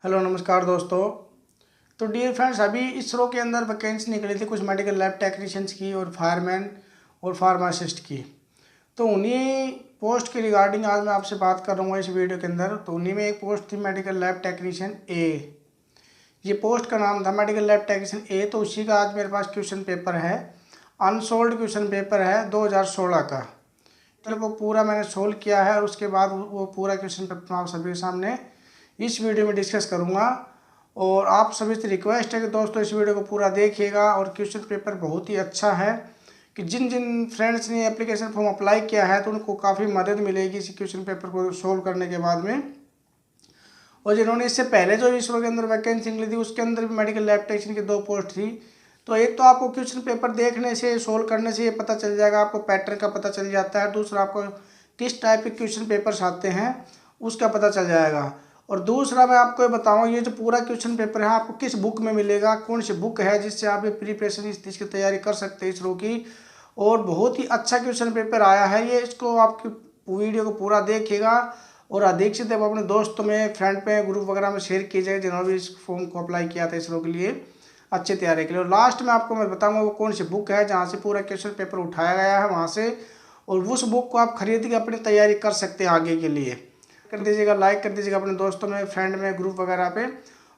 Hello नमस्कार दोस्तों। तो डियर फ्रेंड्स, अभी इसरो के अंदर वैकेंसी निकली थी कुछ मेडिकल लैब टेक्नीशियंस की और फायरमैन और फार्मासिस्ट की। तो उन्हीं पोस्ट के रिगार्डिंग आज मैं आपसे बात कर रहा हूँ इस वीडियो के अंदर। तो उन्हीं में एक पोस्ट थी मेडिकल लैब टेक्नीशियन ए। ये पोस्ट का नाम था मेडिकल लैब टेक्नीशियन ए। तो उसी का आज मेरे पास क्वेश्चन पेपर है, अनसोल्ड क्वेश्चन पेपर है 2016 का। मतलब वो पूरा मैंने सोल्व किया है और उसके बाद वो पूरा क्वेश्चन पेपर आप सभी के सामने इस वीडियो में डिस्कस करूंगा। और आप सभी से रिक्वेस्ट है कि दोस्तों इस वीडियो को पूरा देखिएगा। और क्वेश्चन पेपर बहुत ही अच्छा है कि जिन जिन फ्रेंड्स ने एप्लीकेशन फॉर्म अप्लाई किया है तो उनको काफ़ी मदद मिलेगी इस क्वेश्चन पेपर को सोल्व करने के बाद में। और जिन्होंने इससे पहले जो इसरो के अंदर वैकेंसी निकली थी उसके अंदर भी मेडिकल लैब टेक्नीशियन की 2 पोस्ट थी। तो एक तो आपको क्वेश्चन पेपर देखने से सोल्व करने से ये पता चल जाएगा, आपको पैटर्न का पता चल जाता है। दूसरा, आपको किस टाइप के क्वेश्चन पेपर्स आते हैं उसका पता चल जाएगा। और दूसरा मैं आपको ये बताऊँ, ये जो पूरा क्वेश्चन पेपर है आपको किस बुक में मिलेगा, कौन सी बुक है जिससे आप ये प्रिपरेशन इसकी तैयारी कर सकते हैं इसरो की। और बहुत ही अच्छा क्वेश्चन पेपर आया है ये। इसको आपकी वीडियो को पूरा देखिएगा और अधिक से अधिक अपने दोस्तों में, फ्रेंड पे, ग्रुप वगैरह में शेयर कीजिए जिन्होंने भी इस फॉर्म को अप्लाई किया था इसरो के लिए अच्छे तैयारी के लिए। और लास्ट में आपको मैं बताऊंगा वो कौन सी बुक है जहाँ से पूरा क्वेश्चन पेपर उठाया गया है वहाँ से। और उस बुक को आप खरीद के अपनी तैयारी कर सकते हैं आगे के लिए। कर दीजिएगा, लाइक कर दीजिएगा अपने दोस्तों में, फ्रेंड में, ग्रुप वगैरह पे।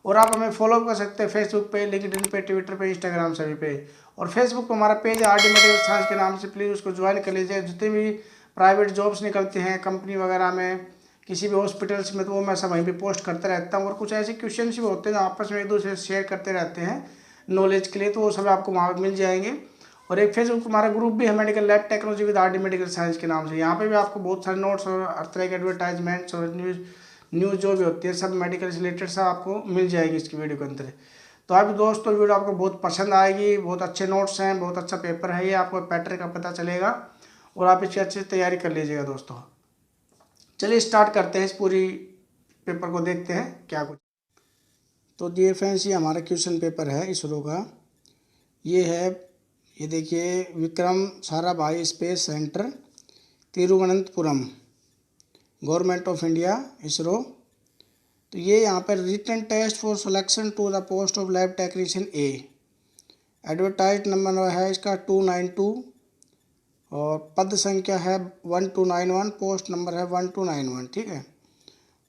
और आप हमें फॉलो कर सकते हैं फेसबुक पे, लिंक्डइन पे, ट्विटर पे, इंस्टाग्राम सभी पे। और फेसबुक पे हमारा पेज है आरडी मेडिकल साइंस के नाम से, प्लीज़ उसको ज्वाइन कर लीजिए। जितने भी प्राइवेट जॉब्स निकलते हैं कंपनी वगैरह में, किसी भी हॉस्पिटल्स में, तो वो मैं सब वहीं पे पोस्ट करता रहता हूँ। और कुछ ऐसे क्वेश्चन भी होते हैं जो आपस में एक दूसरे से शेयर करते रहते हैं नॉलेज के लिए, तो वो सब आपको वहाँ पर मिल जाएंगे। और एक फेसबुक हमारा ग्रुप भी है medical lab technology with RD medical science के नाम से। यहाँ पे भी आपको बहुत सारे नोट्स और हर तरह के एडवर्टाइजमेंट्स और न्यूज़ जो भी होती है सब मेडिकल से रिलेटेड सब आपको मिल जाएगी इसकी वीडियो के अंदर। तो आप दोस्तों वीडियो आपको बहुत पसंद आएगी। बहुत अच्छे नोट्स हैं, बहुत अच्छा पेपर है ये, आपको पैटर्न का पता चलेगा और आप इसकी अच्छी तैयारी कर लीजिएगा दोस्तों। चलिए स्टार्ट करते हैं, इस पूरी पेपर को देखते हैं क्या कुछ। तो डियर फ्रेंड्स, ये हमारा क्वेश्चन पेपर है इसरो का। ये है, ये देखिए, Vikram Sarabhai space centre, Thiruvananthapuram, government of India, ISRO. तो ये यहाँ पर written test for selection to the post of lab technician A. Advertise number है इसका 292 और पद संख्या है 1291, पोस्ट नंबर है 1291, ठीक है।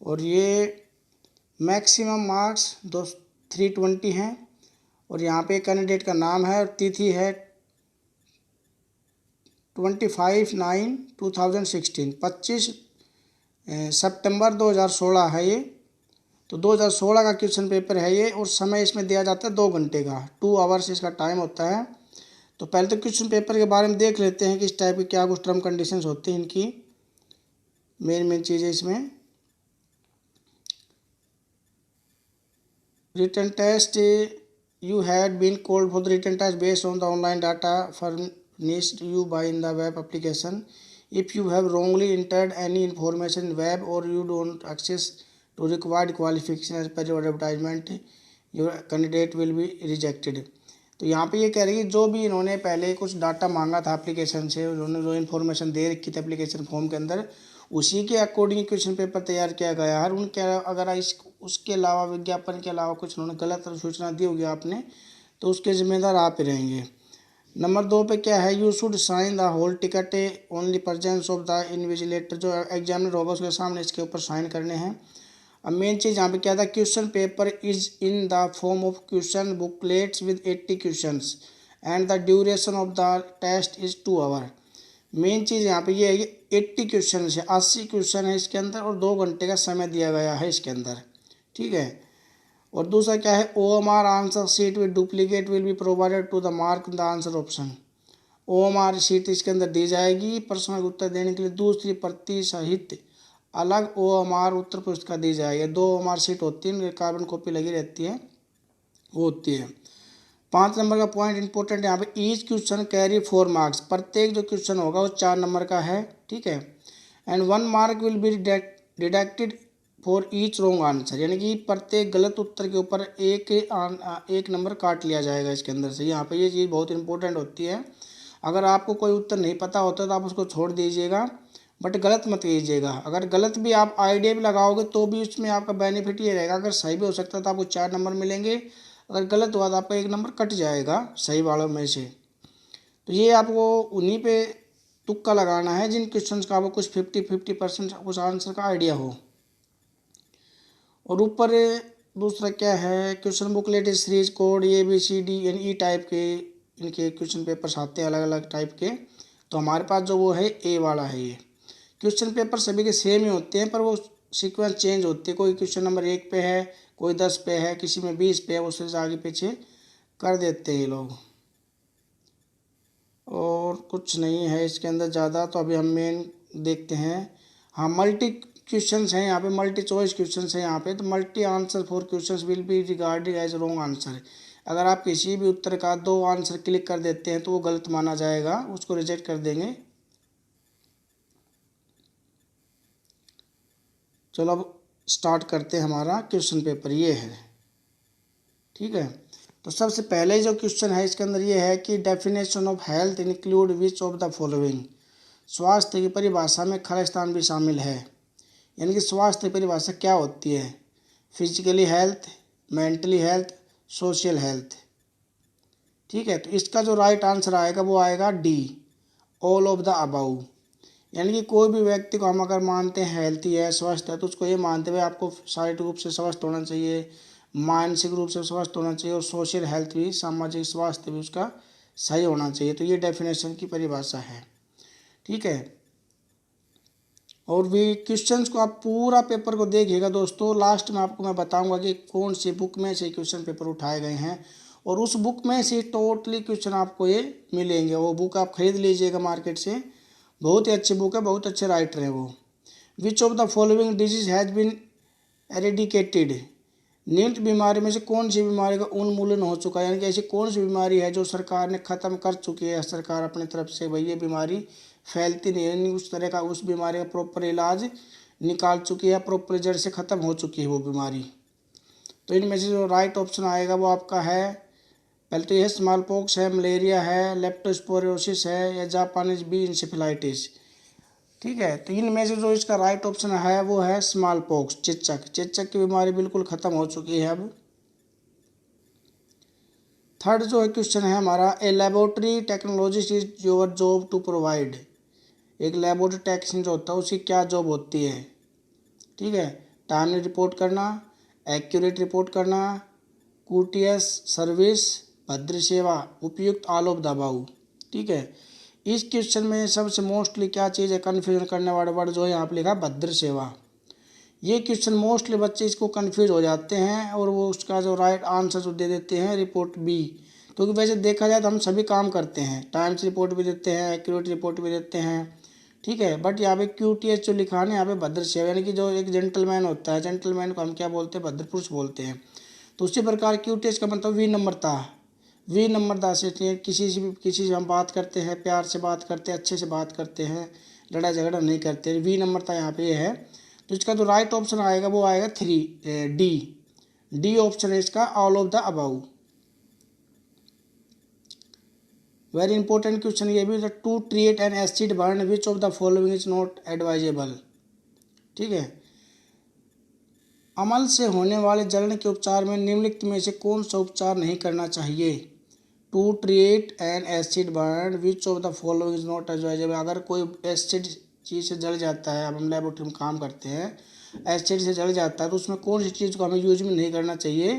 और ये मैक्सिमम मार्क्स 320 हैं। और यहाँ पे कैंडिडेट का नाम है और तिथि है 25/9/2016, 25 सितंबर 2016 है ये। तो 2016 का क्वेश्चन पेपर है ये। और समय इसमें दिया जाता है 2 घंटे का, 2 आवर्स इसका टाइम होता है। तो पहले तो क्वेश्चन पेपर के बारे में देख लेते हैं कि इस टाइप की क्या कुछ टर्म कंडीशंस होती हैं इनकी। मेन चीज़ें इसमें written test, you had been called for the written test based on the online data furnished you by in the web application. If you have wrongly entered any information in web or you don't access to required qualification as per your advertisement, your candidate will be rejected. तो यहाँ पे ये कह रही है जो भी इन्होंने पहले कुछ डाटा मांगा था एप्लीकेशन से, उन्होंने जो इन्फॉर्मेशन दे रखी थी एप्लीकेशन फॉर्म के अंदर, उसी के अकॉर्डिंग क्वेश्चन पेपर तैयार किया गया है। उनके अगर इस उसके अलावा, विज्ञापन के अलावा कुछ उन्होंने गलत सूचना दी होगी आपने, तो उसके जिम्मेदार आप ही रहेंगे। नंबर 2 पे क्या है, you should sign the whole ticket only presence of the invigilator. जो एग्जामिनर होगा उसके सामने इसके ऊपर साइन करने हैं। अब मेन चीज़ यहाँ पे क्या था, question paper is in the form of question booklets with 80 questions and the duration of the test is 2 hour. Main चीज़ यहाँ पे ये है कि 80 क्वेश्चन है, 80 क्वेश्चन है इसके अंदर और 2 घंटे का समय दिया गया है इसके अंदर, ठीक है। और दूसरा क्या है, OMR answer sheet with duplicate will be provided to the mark the answer option. OMR sheet इसके अंदर दी जाएगी प्रश्न का उत्तर देने के लिए, दूसरी प्रति सहित अलग OMR उत्तर पुस्तिका दी जाएगी। 2 OMR शीट होती है, कार्बन कॉपी लगी रहती है, वो होती है। 5 नंबर का पॉइंट इंपॉर्टेंट यहाँ पे, ईच क्वेश्चन कैरी 4 मार्क्स। प्रत्येक जो क्वेश्चन होगा वो 4 नंबर का है, ठीक है। And 1 mark will be deducted for each wrong answer, यानी कि प्रत्येक गलत उत्तर के ऊपर एक नंबर काट लिया जाएगा इसके अंदर से। यहाँ पे ये चीज़ बहुत इंपॉर्टेंट होती है। अगर आपको कोई उत्तर नहीं पता होता तो आप उसको छोड़ दीजिएगा, बट गलत मत कीजिएगा। अगर गलत भी आप आइडिया भी लगाओगे तो भी उसमें आपका बेनिफिट ये रहेगा, अगर सही भी हो सकता है तो आपको 4 नंबर मिलेंगे, अगर गलत हुआ तो आपका 1 नंबर कट जाएगा सही वालों में से। तो ये आपको उन्हीं पे तुक्का लगाना है जिन क्वेश्चंस का आपको कुछ 50% कुछ आंसर का आइडिया हो। और ऊपर दूसरा क्या है, question booklet series code ABCD type के इनके क्वेश्चन पेपर्स आते हैं अलग अलग टाइप के। तो हमारे पास जो वो है ए वाला है। ये क्वेश्चन पेपर सभी के सेम ही होते हैं पर वो सीक्वेंस चेंज होती है, कोई क्वेश्चन नंबर 1 पे है, कोई 10 पे है, किसी में 20 पे है, उससे आगे पीछे कर देते हैं ये लोग। और कुछ नहीं है इसके अंदर ज़्यादा। तो अभी हम मेन देखते हैं। हाँ, मल्टी क्वेश्चंस हैं यहाँ पे, मल्टी चॉइस क्वेश्चंस हैं यहाँ पे। तो multi answer for questions will be regarded as wrong answer. अगर आप किसी भी उत्तर का 2 आंसर क्लिक कर देते हैं तो वो गलत माना जाएगा, उसको रिजेक्ट कर देंगे। चलो अब स्टार्ट करते हैं। हमारा क्वेश्चन पेपर ये है, ठीक है। तो सबसे पहले जो क्वेश्चन है इसके अंदर ये है कि definition of health include which of the following. स्वास्थ्य की परिभाषा में खालिस्तान भी शामिल है। यानी कि स्वास्थ्य की परिभाषा क्या होती है? Physically health, mentally health, social health, ठीक है। तो इसका जो राइट आंसर आएगा वो आएगा D, all of the about. यानी कि कोई भी व्यक्ति को हम अगर मानते हैं हेल्थी है, स्वस्थ है, तो उसको ये मानते हुए आपको शारीरिक रूप से स्वस्थ होना चाहिए, मानसिक रूप से स्वस्थ होना चाहिए, और सोशल हेल्थ भी, सामाजिक स्वास्थ्य भी उसका सही होना चाहिए। तो ये डेफिनेशन की परिभाषा है, ठीक है। और भी क्वेश्चंस को आप पूरा पेपर को देखिएगा दोस्तों। लास्ट में आपको मैं बताऊंगा कि कौन सी बुक में से क्वेश्चन पेपर उठाए गए हैं, और उस बुक में से टोटली क्वेश्चन आपको ये मिलेंगे। वो बुक आप खरीद लीजिएगा मार्केट से, बहुत ही अच्छी बुक है, बहुत अच्छे राइटर हैं वो। Which of the following disease has been eradicated. निम्न बीमारी में से कौन सी बीमारी का उन्मूलन हो चुका है, यानी कि ऐसी कौन सी बीमारी है जो सरकार ने ख़त्म कर चुकी है, सरकार अपनी तरफ से भाई ये बीमारी फैलती नहीं है, उस तरह का, उस बीमारी का प्रॉपर इलाज निकाल चुकी है, प्रॉपर जड़ से ख़त्म हो चुकी है वो बीमारी। तो इनमें से जो राइट ऑप्शन आएगा वो आपका है, पहले तो यह स्मॉल पॉक्स है, मलेरिया है, लेप्टोस्पोरोसिस है, या जापानीज बी इंसेफेलाइटिस, ठीक है। तो इनमें से जो इसका राइट ऑप्शन है वो है स्मॉल पॉक्स, चेचक। चेचक की बीमारी बिल्कुल ख़त्म हो चुकी है अब। थर्ड जो है क्वेश्चन है हमारा, a laboratory technologist is your job to provide. एक लेबोरेटरी टेक्नीशियन जो होता है उसकी क्या जॉब होती है, ठीक है। टाइमली रिपोर्ट करना, एक्यूरेट रिपोर्ट करना, कुटियस सर्विस, भद्र सेवा, उपयुक्त आलोक दबाव, ठीक है। इस क्वेश्चन में सबसे मोस्टली क्या चीज़ है, कन्फ्यूजन करने वाला वर्ड जो है यहाँ पर लिखा भद्र सेवा। ये क्वेश्चन मोस्टली बच्चे इसको कन्फ्यूज हो जाते हैं और वो उसका जो राइट आंसर जो दे देते हैं रिपोर्ट बी। क्योंकि वैसे देखा जाए तो हम सभी काम करते हैं, टाइम्स रिपोर्ट भी देते हैं, एक्यूरेट रिपोर्ट भी देते हैं, ठीक है। बट यहाँ पे QTS जो लिखा है यहाँ पे भद्र सेवा, यानी कि जो एक जेंटलमैन होता है, जेंटलमैन को हम क्या बोलते हैं, भद्र पुरुष बोलते हैं। तो उसी प्रकार QTS का मतलब विनम्रता, विनम्रता से किसी से हम बात करते हैं, प्यार से बात करते हैं, अच्छे से बात करते हैं, लड़ाई झगड़ा नहीं करते, विनम्रता यहाँ पे है। तो इसका जो राइट ऑप्शन आएगा वो आएगा डी ऑप्शन है इसका, all of the above. Very important question ये भी, to treat an acid burn which of the following is not advisable, ठीक है। अमल से होने वाले जलन के उपचार में निम्नलिखित में से कौन सा उपचार नहीं करना चाहिए। To treat an acid burn which of the following is not advisable. अगर कोई एसिड चीज़ से जल जाता है, अब हम लेबोरेटरी में काम करते हैं, एसिड से जल जाता है, तो उसमें कौन सी चीज़ को हमें यूज में नहीं करना चाहिए।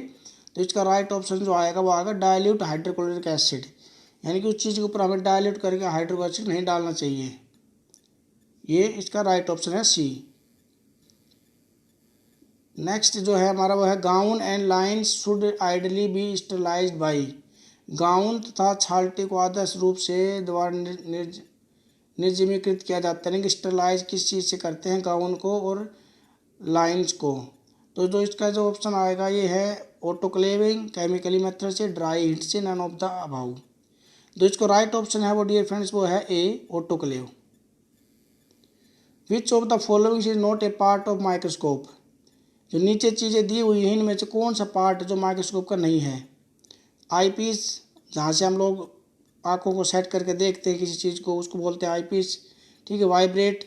तो इसका राइट ऑप्शन जो आएगा वो आएगा डाइल्यूट हाइड्रोक्लोरिक एसिड, यानी कि उस चीज़ के ऊपर हमें डाइल्यूट करके हाइड्रोक्लोरिक एसिड नहीं डालना चाहिए। ये इसका राइट ऑप्शन है सी। नेक्स्ट जो है हमारा वो है, gown and lines should ideally be sterilised by. Gown तथा छाल्टी को आदर्श रूप से द्वारा निर्जमीकृत किया जाता है, यानी कि स्टरलाइज किस चीज़ से करते हैं, गाउन को और लाइन्स को। तो जो इसका जो ऑप्शन आएगा ये है ऑटोक्लेविंग, केमिकली मेथड से, ड्राई हीट से, नन ऑफ द अबाउ। जो इसको राइट ऑप्शन है वो डियर फ्रेंड्स वो है A, autoclave. Which of the following is not a part of microscope. जो नीचे चीज़ें दी हुई हैं इनमें से कौन सा पार्ट जो माइक्रोस्कोप का नहीं है। आईपीस, जहाँ से हम लोग आँखों को सेट करके देखते हैं किसी चीज़ को, उसको बोलते हैं आईपीस, ठीक है। वाइब्रेट,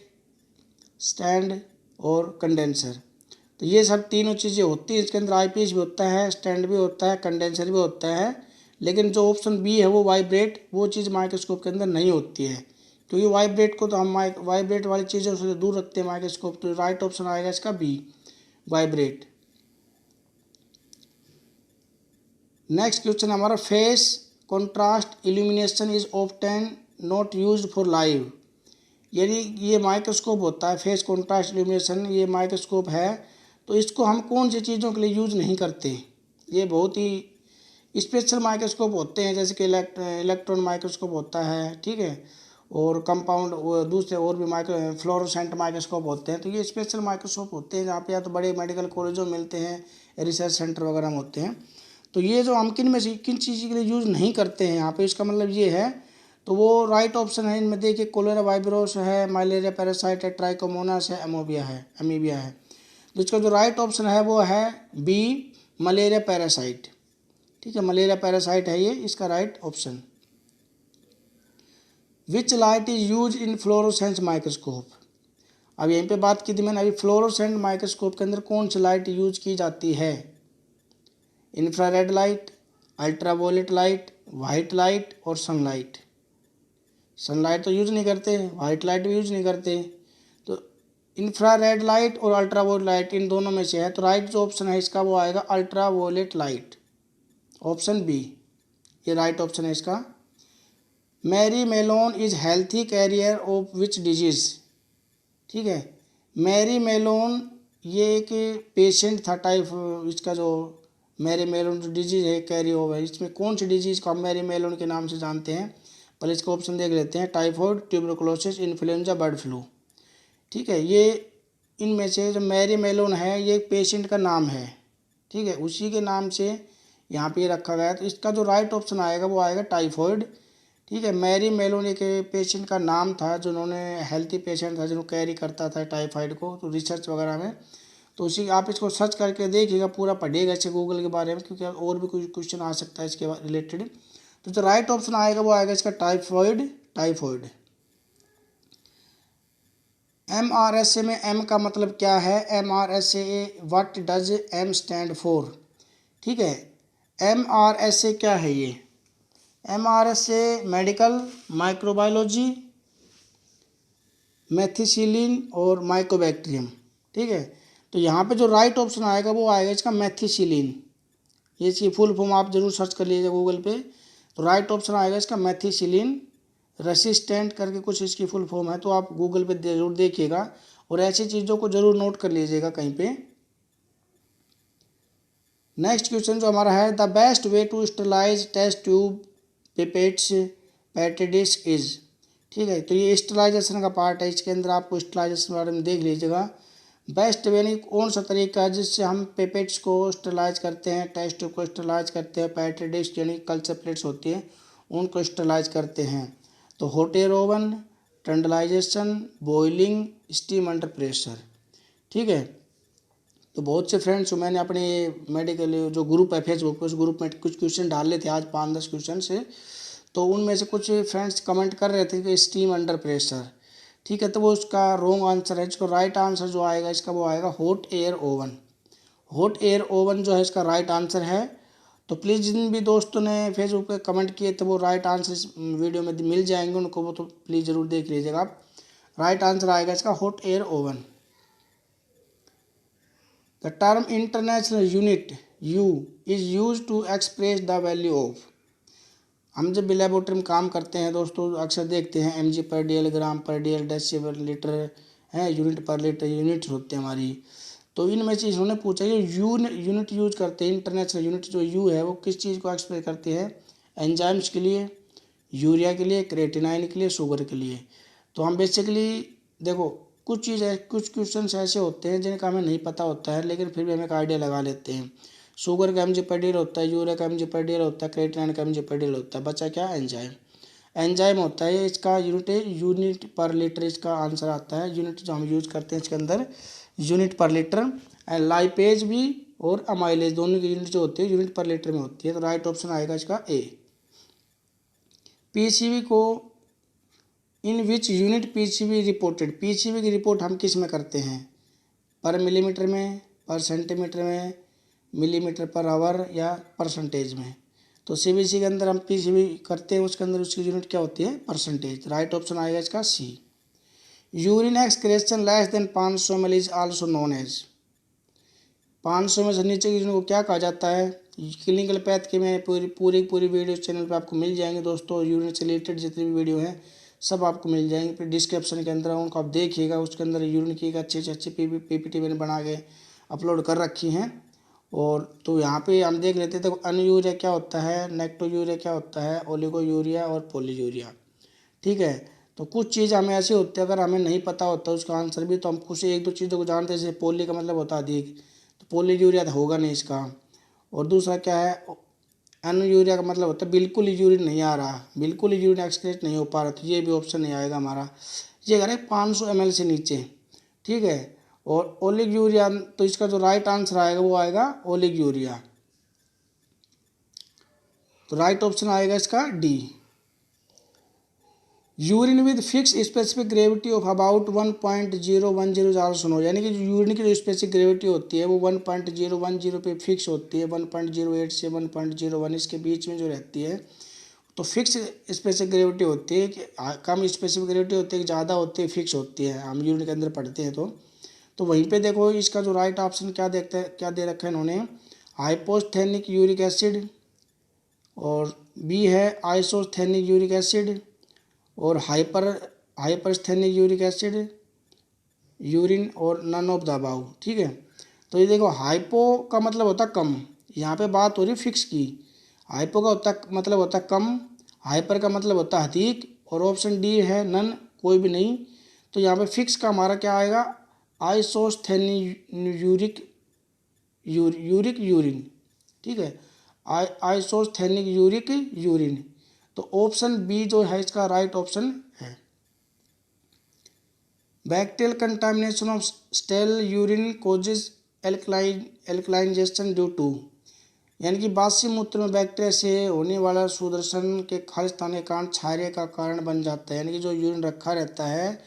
स्टैंड और कंडेंसर। तो ये सब तीनों चीज़ें होती हैं इसके अंदर। आईपीएस भी होता है, स्टैंड भी होता है, कंडेंसर भी होता है। लेकिन जो ऑप्शन बी है वो वाइब्रेट, वो चीज़ माइक्रोस्कोप के अंदर नहीं होती है, क्योंकि वाइब्रेट को तो हम वाइब्रेट वाली चीज़ों से दूर रखते हैं माइक्रोस्कोप। तो राइट ऑप्शन आएगा इसका बी, वाइब्रेट। नेक्स्ट क्वेश्चन हमारा, face contrast illumination is often not used for live. यदि ये माइक्रोस्कोप होता है फेस कॉन्ट्रास्ट इल्यूमिनेशन, ये माइक्रोस्कोप है, तो इसको हम कौन सी चीज़ों के लिए यूज़ नहीं करते। ये बहुत ही स्पेशल माइक्रोस्कोप होते हैं, जैसे कि इलेक्ट्रॉन माइक्रोस्कोप होता है, ठीक है, और कंपाउंड दूसरे और भी माइक्रो फ्लोरोसेंट माइक्रोस्कोप होते हैं। तो ये स्पेशल माइक्रोस्कोप होते हैं जहाँ पे या तो बड़े मेडिकल कॉलेजों में मिलते हैं, रिसर्च सेंटर वगैरह में होते हैं। तो ये जो हम किन में से किन चीज़ के लिए यूज़ नहीं करते हैं यहाँ पे, इसका मतलब ये है। तो वो राइट ऑप्शन है इनमें, देखिए कोलेरा वाइब्रोस है, मलेरिया पैरासाइट है, ट्राइकोमोनास है, अमीबिया है। तो इसका जो राइट ऑप्शन है वो है बी, मलेरिया पैरासाइट। ठीक है, मलेरिया पैरासाइट है ये इसका right option. Which light is use in fluorescence microscope. अब यहीं पे बात की थी मैंने अभी, फ्लोरोसेंट माइक्रोस्कोप के अंदर कौन सी लाइट यूज की जाती है। Infrared light, ultraviolet light, white light और सनलाइट। सनलाइट तो यूज नहीं करते, वाइट लाइट भी यूज नहीं करते। तो इंफ्रारेड लाइट और अल्ट्रावायलेट लाइट इन दोनों में से है, तो राइट जो ऑप्शन है इसका वो आएगा अल्ट्रावायलेट लाइट, ऑप्शन बी, ये राइट ऑप्शन है इसका। Mary Mallon is healthy carrier of which disease. ठीक है, मैरी मेलोन ये एक पेशेंट था टाइप, इसका जो मैरी मेलोन जो डिजीज है कैरी ओवर, इसमें कौन सी डिजीज को हम मैरी मेलोन के नाम से जानते हैं। पहले इसका ऑप्शन देख लेते हैं, typhoid, tuberculosis, influenza, bird flu. ठीक है, ये इनमें से जो मैरी मेलोन है ये एक पेशेंट का नाम है, ठीक है, उसी के नाम से यहाँ पे रखा गया है। तो इसका जो राइट ऑप्शन आएगा वो आएगा टाइफॉइड। ठीक है, मैरी मेलोन एक पेशेंट का नाम था, जिन्होंने हेल्थी पेशेंट था, जिन्होंने कैरी करता था टाइफाइड को, तो रिसर्च वगैरह में। तो उसी आप इसको सर्च करके देखिएगा, पूरा पढ़िएगा इसे गूगल के बारे में, क्योंकि और भी कुछ क्वेश्चन आ सकता है इसके रिलेटेड। तो जो राइट ऑप्शन आएगा वो आएगा इसका टाइफॉइड। MRSA में एम का मतलब क्या है। MRSA what does M stand for. ठीक है, MRSA क्या है ये। MRSA मेडिकल, माइक्रोबायोलॉजी, मेथिसिलिन और माइकोबैक्टीरियम। ठीक है, तो यहाँ पे जो राइट ऑप्शन आएगा वो आएगा इसका मेथिसिलिन। ये इसकी फुल फॉर्म आप जरूर सर्च कर लीजिएगा गूगल पे। तो राइट ऑप्शन आएगा इसका मेथिसिलिन रेसिस्टेंट करके कुछ इसकी फुल फॉर्म है, तो आप गूगल पे जरूर देखिएगा और ऐसी चीज़ों को जरूर नोट कर लीजिएगा कहीं पे। नेक्स्ट क्वेश्चन जो हमारा है, the best way to sterilise test tube pipettes petri dishes is. ठीक है, तो ये स्टरलाइजेशन का पार्ट है, इसके अंदर आपको स्टरलाइजेशन के बारे में देख लीजिएगा। बेस्ट वे यानी कौन सा तरीका है जिससे हम पेपेट्स को स्टरलाइज करते हैं, टेस्ट ट्यूब को स्टरलाइज करते हैं, पैटेडिस यानी कल्चर प्लेट्स होती हैं उनको स्टरलाइज करते हैं। तो hot air oven, tyndallisation, boiling, steam under pressure. ठीक है, तो बहुत से फ्रेंड्स मैंने अपने मेडिकल जो ग्रुप है फेसबुक पे, उस ग्रुप में कुछ क्वेश्चन डाले थे आज 5-10 क्वेश्चन से। तो उनमें से कुछ फ्रेंड्स कमेंट कर रहे थे कि स्टीम अंडर प्रेशर। ठीक है, तो वो उसका रॉन्ग आंसर है। इसको राइट आंसर जो आएगा इसका वो आएगा hot air oven. Hot air oven जो है इसका राइट आंसर है। तो प्लीज़ जिन भी दोस्तों ने फेसबुक पे कमेंट किए थे वो राइट आंसर इस वीडियो में मिल जाएंगे उनको, वो तो प्लीज़ ज़रूर देख लीजिएगा आप। राइट आंसर आएगा इसका hot air oven. The term international unit U is use to express the value of. हम जब भी लेबोरेटरी में काम करते हैं दोस्तों अक्सर देखते हैं mg पर DL, ग्राम पर DL, डेसिबल, लीटर है, यूनिट पर लीटर, यूनिट्स होते हैं हमारी। तो इनमें से इन्होंने पूछा कि यूनिट यूज करते हैं, इंटरनेशनल यूनिट जो यू है वो किस चीज़ को एक्सप्रेस करती है। एंजाइम्स के लिए, यूरिया के लिए, क्रेटिनाइन के लिए, शुगर के लिए। तो हम बेसिकली देखो कुछ कुछ क्वेश्चन ऐसे होते हैं जिनका हमें नहीं पता होता है, लेकिन फिर भी हम एक आइडिया लगा लेते हैं। शुगर का mg पर DL होता है, यूरिया का mg पर DL होता है, क्रेटिनाइन का mg पर DL होता है। बचा क्या, एंजाइम। एंजाइम होता है इसका यूनिट पर लीटर, इसका आंसर आता है। यूनिट जो हम यूज करते हैं इसके अंदर यूनिट पर लीटर। लाइपेज भी और अमाइलेज दोनों की यूनिट जो होती है यूनिट पर लीटर में होती है। तो राइट ऑप्शन आएगा इसका ए। पीसीबी को in which unit PCB reported, PCB की रिपोर्ट हम किस में करते हैं, पर मिलीमीटर में, पर सेंटीमीटर में, मिलीमीटर पर आवर या परसेंटेज में। तो सीबीसी के अंदर हम पीसीबी करते हैं, उसके अंदर उसकी यूनिट क्या होती है, परसेंटेज। राइट ऑप्शन आएगा इसका C. Urine excretion less than 500 ml is also known as, 500 में से नीचे की यूनिट को क्या कहा जाता है। क्लिनिकल पैथ के में पूरी वीडियो चैनल पे आपको मिल जाएंगे दोस्तों, यूरिन से रिलेटेड जितनी भी वीडियो हैं सब आपको मिल जाएंगे, फिर डिस्क्रिप्शन के अंदर उनको आप देखिएगा, उसके अंदर यूरिन की अच्छी पीपीटी मैंने बना के अपलोड कर रखी हैं। और तो यहाँ पे हम देख लेते हैं, तो अनयूरिया क्या होता है, नेक्टोयूरिया क्या होता है, ओलिगोयूरिया और पॉलीयूरिया। ठीक है, तो कुछ चीज़ हमें ऐसे होती है, अगर हमें नहीं पता होता उसका आंसर भी, तो हम कुछ एक दो चीज़ों को जानते हैं, जैसे पोली का मतलब होता है अधिक, तो पॉलीयूरिया तो होगा नहीं इसका। और दूसरा क्या है, अनयूरिया का मतलब होता है बिल्कुल यूरिन नहीं आ रहा, बिल्कुल यूरिन एक्सक्रीट नहीं हो पा रहा, तो ये भी ऑप्शन नहीं आएगा हमारा। ये करें 500 ml से नीचे। ठीक है, और ओलिगयूरिया, तो इसका जो राइट आंसर आएगा वो आएगा ओलिगयूरिया। तो राइट ऑप्शन आएगा इसका D. Urine with fix specific gravity of about 1.010 is also known, यानी कि यूरिन की जो स्पेसिफिक ग्रेविटी होती है वो 1.010 पे फिक्स होती है, 1.08 से 1.01 इसके बीच में जो रहती है, तो फिक्स स्पेसिफिक ग्रेविटी होती है कि कम स्पेसिफिक ग्रेविटी होती है कि ज़्यादा होती है, फिक्स होती है, हम यूरिन के अंदर पढ़ते हैं। तो वहीं पे देखो इसका जो राइट ऑप्शन क्या देखते हैं, क्या दे रखा है इन्होंने, हाइपोस्थेनिक यूरिक एसिड, और बी है आइसोस्थेनिक यूरिक एसिड, और हाइपरस्थेनिक यूरिक एसिड, यूरिन, और नन ऑफ द अबाव। ठीक है, तो ये देखो हाइपो का मतलब होता है कम, यहाँ पे बात हो रही फिक्स की। हाइपो का मतलब होता है कम, हाइपर का मतलब होता है अधिक, और ऑप्शन डी है नन, कोई भी नहीं। तो यहाँ पे फिक्स का हमारा क्या आएगा, आइसोस्थेनिक यूरिक यूरिन। ठीक है, आइसोस्थेनिक यूरिक यूरिन। तो ऑप्शन बी जो है इसका राइट ऑप्शन है। Bacterial contamination of stale urine causes alkalisation due to, यानी कि बासी मूत्र में बैक्टीरिया से होने वाला सुदर्शन के खालिस्तान के कारण क्षार्य का कारण बन जाता है, यानी कि जो यूरिन रखा रहता है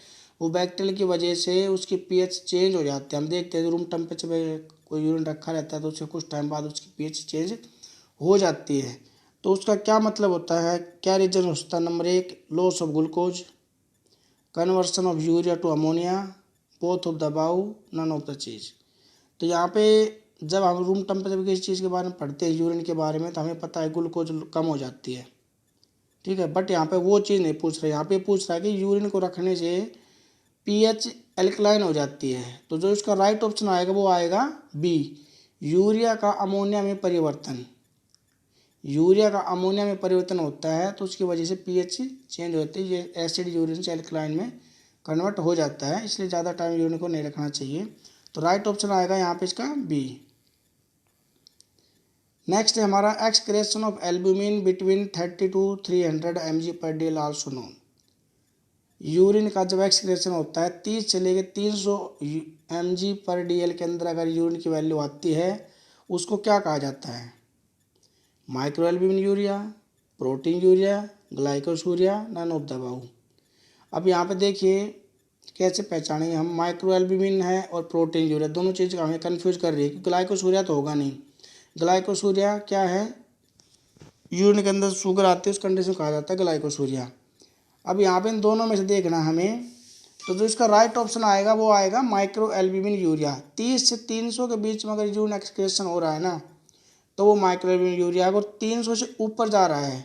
वो बैक्टीरिया की वजह से उसकी पीएच चेंज हो जाते हैं। हम देखते हैं रूम टेम्परेचर पे कोई यूरिन रखा रहता है तो उसके कुछ टाइम बाद उसकी पीएच चेंज हो जाती है। तो उसका क्या मतलब होता है, क्या रीजन होता है। Number 1 loss of glucose, conversion of urea to ammonia, both of the above, none of the चीज़। तो यहाँ पे जब हम रूम टेम्परेचर किसी चीज़ के बारे में पढ़ते हैं यूरिन के बारे में, तो हमें पता है ग्लूकोज कम हो जाती है। ठीक है, बट यहाँ पे वो चीज़ नहीं पूछ रहा है, यहाँ पे पूछ रहा है कि यूरिन को रखने से पीएच एल्कलाइन हो जाती है। तो जो इसका राइट ऑप्शन आएगा वो आएगा बी, यूरिया का अमोनिया में परिवर्तन। यूरिया का अमोनिया में परिवर्तन होता है तो उसकी वजह से पीएच चेंज होती है, ये एसिड यूरिन से एल्कलाइन में कन्वर्ट हो जाता है, इसलिए ज़्यादा टाइम यूरिन को नहीं रखना चाहिए। तो राइट ऑप्शन आएगा यहाँ पे इसका बी। नेक्स्ट है हमारा excretion of albumin between 30 to 300 mg per day also known. Urine का जब एक्सक्रेशन होता है 30 से लेकर 300 mg पर DL के अंदर अगर यूरिन की वैल्यू आती है उसको क्या कहा जाता है, microalbuminuria, proteinuria, glycosuria, none of the above. अब यहाँ पे देखिए कैसे पहचानेंगे हम, माइक्रो एल्ब्यूमिन है और प्रोटीन यूरिया, दोनों चीज़ का हमें कन्फ्यूज कर रही है कि ग्लाइकोसूरिया तो होगा नहीं। ग्लाइकोसूरिया क्या है, यूरिन के अंदर शुगर आती है उस कंडीशन को कहा जाता है ग्लाइकोसूरिया। अब यहाँ पे इन दोनों में से देखना हमें, तो जो इसका राइट ऑप्शन आएगा वो आएगा माइक्रो एल्ब्यूमिन यूरिया। 30 से 300 के बीच में अगर यूरिन एक्सक्रेशन हो रहा है ना तो वो माइक्रो एल्ब्यूमिन यूरिया, अगर 300 से ऊपर जा रहा है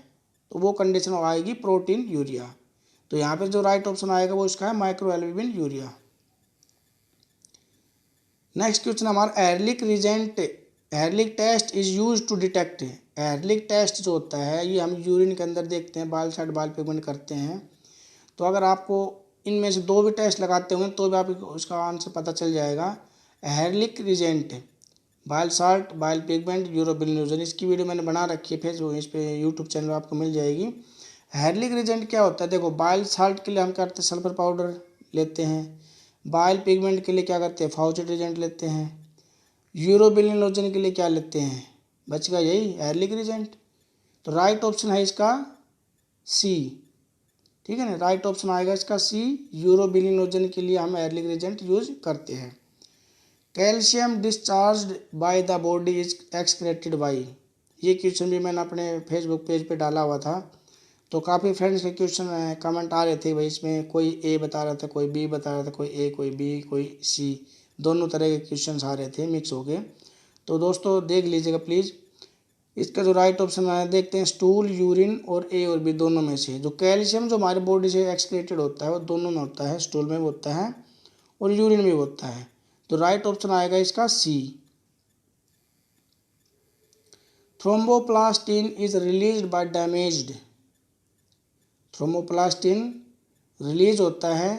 तो वो कंडीशन आएगी प्रोटीन यूरिया। तो यहाँ पे जो राइट ऑप्शन आएगा वो इसका है microalbuminuria. Next question हमारा Ehrlich test is use to detect. Ehrlich test जो होता है ये हम यूरिन के अंदर देखते हैं, बाल साइड बाल पिगमेंट करते हैं। तो अगर आपको इनमें से दो भी टेस्ट लगाते होंगे तो भी आप उसका आंसर पता चल जाएगा। Ehrlich reagent, bile salt, bile pigment, urobilin, इसकी वीडियो मैंने बना रखी है फेसबुक, इस पे यूट्यूब चैनल आपको मिल जाएगी। एहरलिक रिजेंट क्या होता है, देखो बाइल साल्ट के लिए हम करते हैं सल्फर पाउडर लेते हैं, बाइल पिगमेंट के लिए क्या करते हैं फाउचेट रिजेंट लेते हैं, यूरोबिलिन के लिए क्या लेते हैं, बच गया यही एहरलिक रिजेंट। तो राइट ऑप्शन है इसका सी, ठीक है ना। राइट ऑप्शन आएगा इसका सी, यूरोबिलिनोजन के लिए हम एयरलिक एजेंट यूज करते हैं। Calcium discharge by the body is excreted by, ये क्वेश्चन भी मैंने अपने फेसबुक पेज पे डाला हुआ था, तो काफ़ी फ्रेंड्स के क्वेश्चन कमेंट आ रहे थे भाई, इसमें कोई ए बता रहा था, कोई बी बता रहा था, कोई ए कोई बी कोई सी, दोनों तरह के क्वेश्चन आ रहे थे मिक्स हो गए। तो दोस्तों देख लीजिएगा प्लीज़, इसका जो राइट ऑप्शन है देखते हैं, स्टूल, यूरिन और ए और बी दोनों में से। जो कैल्शियम जो हमारे बॉडी से एक्सक्रीटेड होता है वो दोनों में होता है, स्टूल में भी होता है और यूरिन में भी होता है। तो राइट ऑप्शन आएगा इसका C. Thromboplastin is released by damaged, thromboplastin release होता है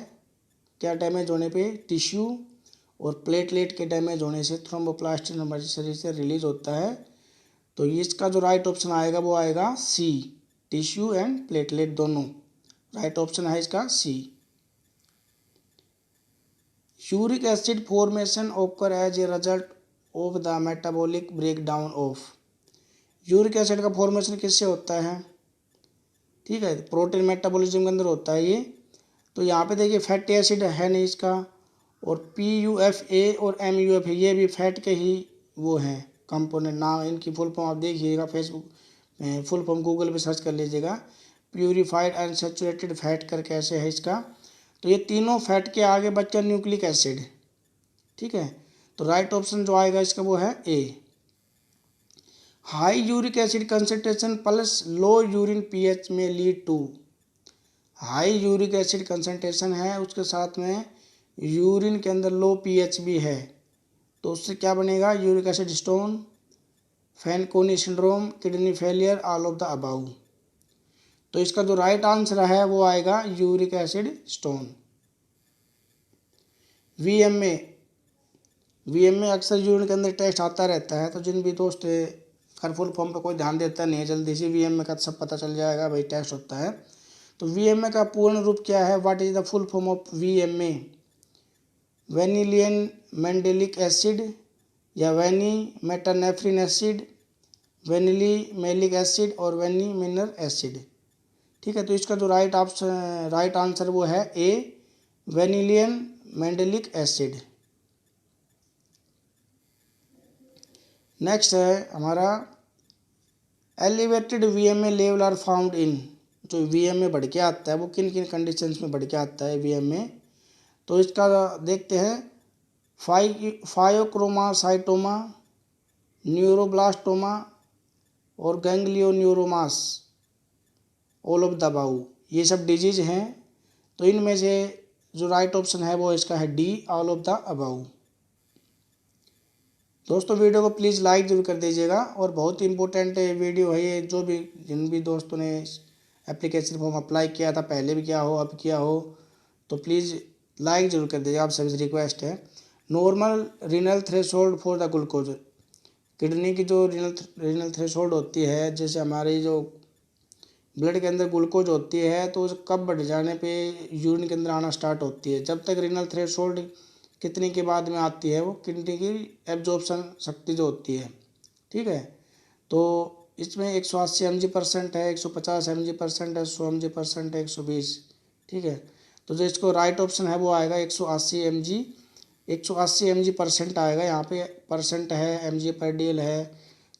क्या डैमेज होने पे, टिश्यू, और प्लेटलेट के डैमेज होने से थ्रोम्बोप्लास्टिन हमारे शरीर से रिलीज होता है। तो इसका जो राइट ऑप्शन आएगा वो आएगा सी, टिश्यू एंड प्लेटलेट दोनों। राइट ऑप्शन है इसका C. Uric acid formation occur as a result of the metabolic breakdown of, uric acid का फॉर्मेशन किससे होता है, ठीक है, प्रोटीन मेटाबॉलिज्म के अंदर होता है ये। तो यहाँ पे देखिए फैटी एसिड है नहीं इसका, और PUFA और MUFA ये भी फैट के ही वो हैं कंपोनेंट। ना इनकी फुल फॉर्म आप देखिएगा, फेसबुक फुल फॉर्म गूगल पे सर्च कर लीजिएगा, प्यूरिफाइड अनसैचुरेटेड फैट करके ऐसे है इसका। तो ये तीनों फैट के आगे बच्चा न्यूक्लिक एसिड, ठीक है। तो राइट ऑप्शन जो आएगा इसका वो है A. High uric acid concentration plus low urine pH में lead to, high uric acid concentration है उसके साथ में यूरिन के अंदर लो pH भी है, तो उससे क्या बनेगा, uric acid stone, Fanconi syndrome, kidney failure, all of the above. तो इसका जो राइट आंसर है वो आएगा यूरिक एसिड स्टोन। VMA अक्सर यूरिन के अंदर टेस्ट आता रहता है, तो जिन भी दोस्त हर फुल फॉर्म पे कोई ध्यान देता नहीं है, जल्दी से VMA का सब पता चल जाएगा भाई टेस्ट होता है। तो VMA का पूर्ण रूप क्या है, what is the full form of VMA, vanillyl mandelic acid या वेनी मेटानेफ्रिन एसिड, वेनिलीमेलिक एसिड और वेनिमिनर एसिड, ठीक है। तो इसका जो राइट आंसर वो है ए, वेनिलियन मेंडेलिक एसिड। नेक्स्ट है हमारा elevated VMA level are found in, जो VMA बढ़ के आता है वो किन किन कंडीशंस में बढ़ के आता है VMA। तो इसका देखते हैं, फायोक्रोमासाइटोमा, न्यूरोब्लास्टोमा और गैंग्लियोन्यूरोमास, ऑल ऑफ द अबाउ, ये सब डिजीज हैं। तो इनमें से जो राइट ऑप्शन है वो इसका है D, all of the about. दोस्तों वीडियो को प्लीज़ लाइक जरूर कर दीजिएगा, और बहुत ही इंपॉर्टेंट वीडियो है ये, जो भी जिन भी दोस्तों ने एप्लीकेशन फॉर्म अप्लाई किया था, पहले भी किया हो अब किया हो, तो प्लीज़ लाइक जरूर कर दीजिएगा, आप सभी से रिक्वेस्ट है। Normal renal threshold for the glucose, kidney की जो रीनल थ्रेशोल्ड होती है, जैसे हमारी जो ब्लड के अंदर ग्लूकोज होती है, तो कब बढ़ जाने पे यूरिन के अंदर आना स्टार्ट होती है, जब तक रीनल थ्रेशोल्ड कितने के बाद में आती है, वो किडनी की एब्जॉर्प्शन शक्ति जो होती है, ठीक है। तो इसमें 180 mg% है, 150 mg% है, 100 mg% है, 120, ठीक है। तो जो इसको राइट ऑप्शन है वो आएगा 180 mg% आएगा, यहाँ पे परसेंट है, mg/dl है,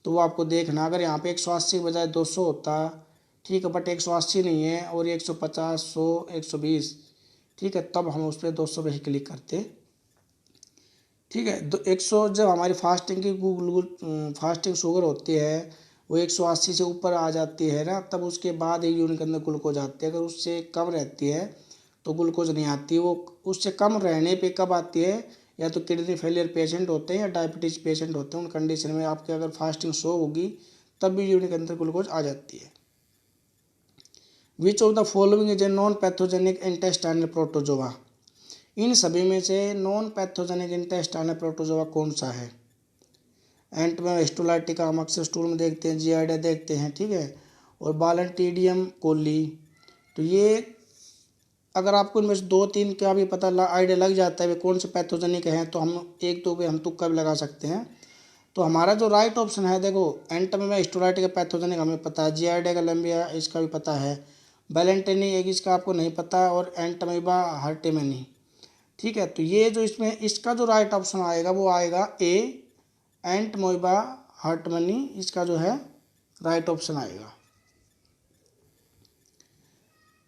तो वो आपको देखना, अगर यहाँ पे 180 के बजाय 200 होता, ठीक है, बट 180 नहीं है और 150, 100, 120, ठीक है, तब हम उस पर 200 पे ही क्लिक करते, ठीक है। 100 जब हमारी फास्टिंग शुगर होती है वो 180 से ऊपर आ जाती है ना, तब उसके बाद ही यूरिन के अंदर ग्लूकोज आती है। अगर उससे कम रहती है तो ग्लूकोज नहीं आती। वो उससे कम रहने पे कब आती है, या तो किडनी फेलियर पेशेंट होते हैं या डायबिटीज़ पेशेंट होते हैं, उन कंडीशन में आपके अगर फास्टिंग शो होगी तब भी यूरिन के अंदर ग्लूकोज आ जाती है। Which of the following is a non pathogenic intestinal protozoa, इन सभी में से नॉन पैथोजेनिक इंटेस्टाइनल प्रोटोजोआ कौन सा है। एंट में हिस्टोलाइटिका हम अक्सर स्टूल में देखते हैं, जियार्डिया देखते हैं, ठीक है, और बालंटीडियम कोली। तो ये अगर आपको इनमें से 2-3 का भी पता आइडिया लग जाता है कौन से पैथोजेनिक हैं, तो हम 1-2 पे हम तुक्का भी लगा सकते हैं। तो हमारा जो राइट ऑप्शन है, देखो एंट में हिस्टोलाइटिका पैथोजेनिक हमें पता है, जियार्डिया कोलम्बिया इसका भी पता है, बैलेंटेनी एक इसका आपको नहीं पता, और एंटमीबा हार्टेमनी। ठीक है, तो ये जो इसमें इसका जो राइट ऑप्शन आएगा वो आएगा ए, एंटमोइबा हार्टमनी, इसका जो है राइट ऑप्शन आएगा।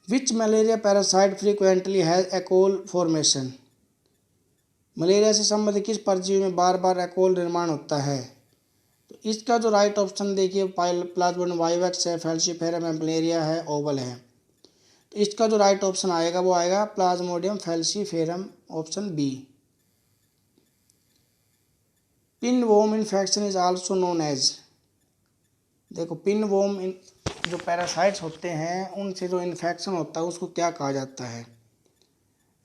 Which malaria parasite frequently has accole formation. Malaria से संबंधित किस परजीवी में बार बार एकोल निर्माण होता है? तो इसका जो राइट ऑप्शन देखिए प्लाज्मोडियम वाइवेक्स है, फैल्सीफेरम है, मलेरिया है, ओवल है। तो इसका जो राइट ऑप्शन आएगा वो आएगा plasmodium falciparum, option B. Pinworm infection is also known as. देखो पिन वोम जो पैरासाइट्स होते हैं उनसे जो इन्फेक्शन होता है उसको क्या कहा जाता है?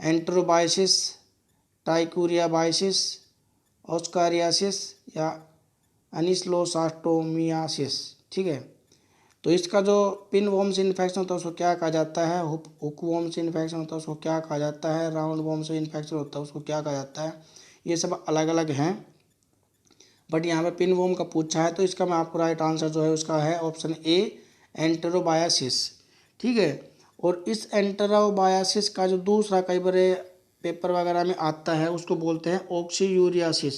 एंटेरोबाइसिस, टाइक्यूरियाबाइसिस, ऑस्कारियासिस या अनिस्लोसास्टोमियासिस। ठीक है, तो इसका जो पिन वॉर्म से इन्फेक्शन होता है उसको क्या कहा जाता है? हुक वॉर्म से इन्फेक्शन होता है उसको क्या कहा जाता है? राउंड वॉर्म से इन्फेक्शन होता है उसको क्या कहा जाता है? ये सब अलग अलग हैं, बट यहाँ पे पिन वॉर्म का पूछा है तो इसका मैं आपको राइट आंसर जो है उसका है ऑप्शन ए, एंटेरोबायासिस। ठीक है, और इस एंटेरोबायासिस का जो दूसरा कई बार पेपर वगैरह में आता है उसको बोलते हैं ऑक्सीयूरियासिस।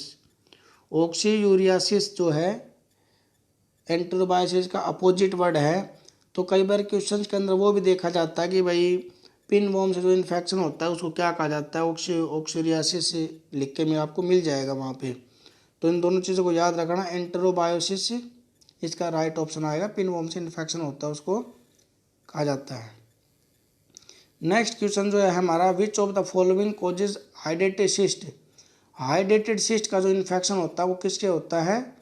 ऑक्सीयूरियासिस जो है एंटेरोबायासिस का अपोजिट वर्ड है। तो कई बार क्वेश्चंस के अंदर वो भी देखा जाता है कि भाई पिन वॉर्म से जो इन्फेक्शन होता है उसको क्या कहा जाता है? ऑक्सीयूरियासिस लिख के मैं आपको मिल जाएगा वहाँ पे। तो इन दोनों चीज़ों को याद रखना। एंटेरोबायोसिस इसका राइट ऑप्शन आएगा, पिन वॉर्म से इन्फेक्शन होता है उसको कहा जाता है। नेक्स्ट क्वेश्चन जो है हमारा, विच of the following causes hydrated cyst. Hydrated cyst का जो इन्फेक्शन होता है वो किसके होता है?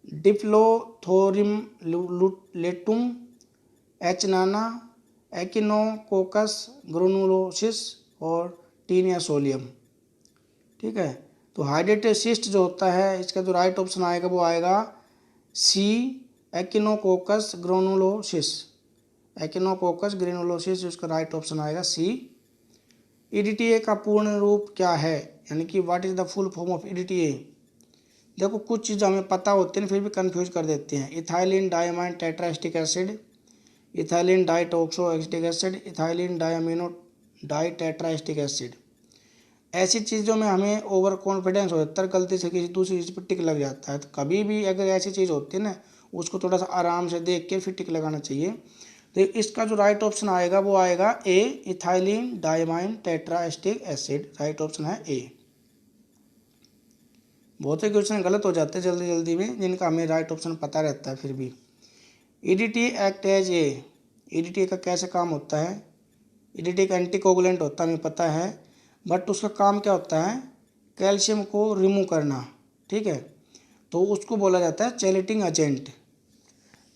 डिप्लोथोरिमलेटुम, एचनाना, एकिनोकोकस ग्रेनुलोसिस और टीनिया सोलियम। ठीक है, तो हाइड्रेटेड सिस्ट जो होता है इसका जो राइट ऑप्शन आएगा वो आएगा सी, एकिनोकोकस ग्रेनुलोसिस। एकिनोकोकस ग्रेनुलोसिस इसका राइट ऑप्शन आएगा सी। ईडीटीए का पूर्ण रूप क्या है, यानी कि what is the full form of EDTA? देखो कुछ चीज़ हमें पता होती हैं फिर भी कंफ्यूज कर देते हैं। Ethylene diamine tetraacetic acid, ethylene डाइटॉक्सो acetic acid, ethylene diamino ditetraacetic acid. ऐसी चीज़ों में हमें ओवर कॉन्फिडेंस हो जाता है, गलती से किसी दूसरी चीज़ पर टिक लग जाता है। तो कभी भी अगर ऐसी चीज़ होती है ना उसको थोड़ा सा आराम से देख के फिर टिक लगाना चाहिए। तो इसका जो राइट ऑप्शन आएगा वो आएगा A, ethylene diamine tetraacetic acid. Right option है ए। बहुत से क्वेश्चन गलत हो जाते हैं जल्दी जल्दी में जिनका हमें राइट ऑप्शन पता रहता है फिर भी। EDT act as a. EDT का कैसे काम होता है? ईडीटी का एंटीकोगुलेंट होता है हमें पता है, बट उसका काम क्या होता है? कैल्शियम को रिमूव करना। ठीक है, तो उसको बोला जाता है चैलेटिंग एजेंट।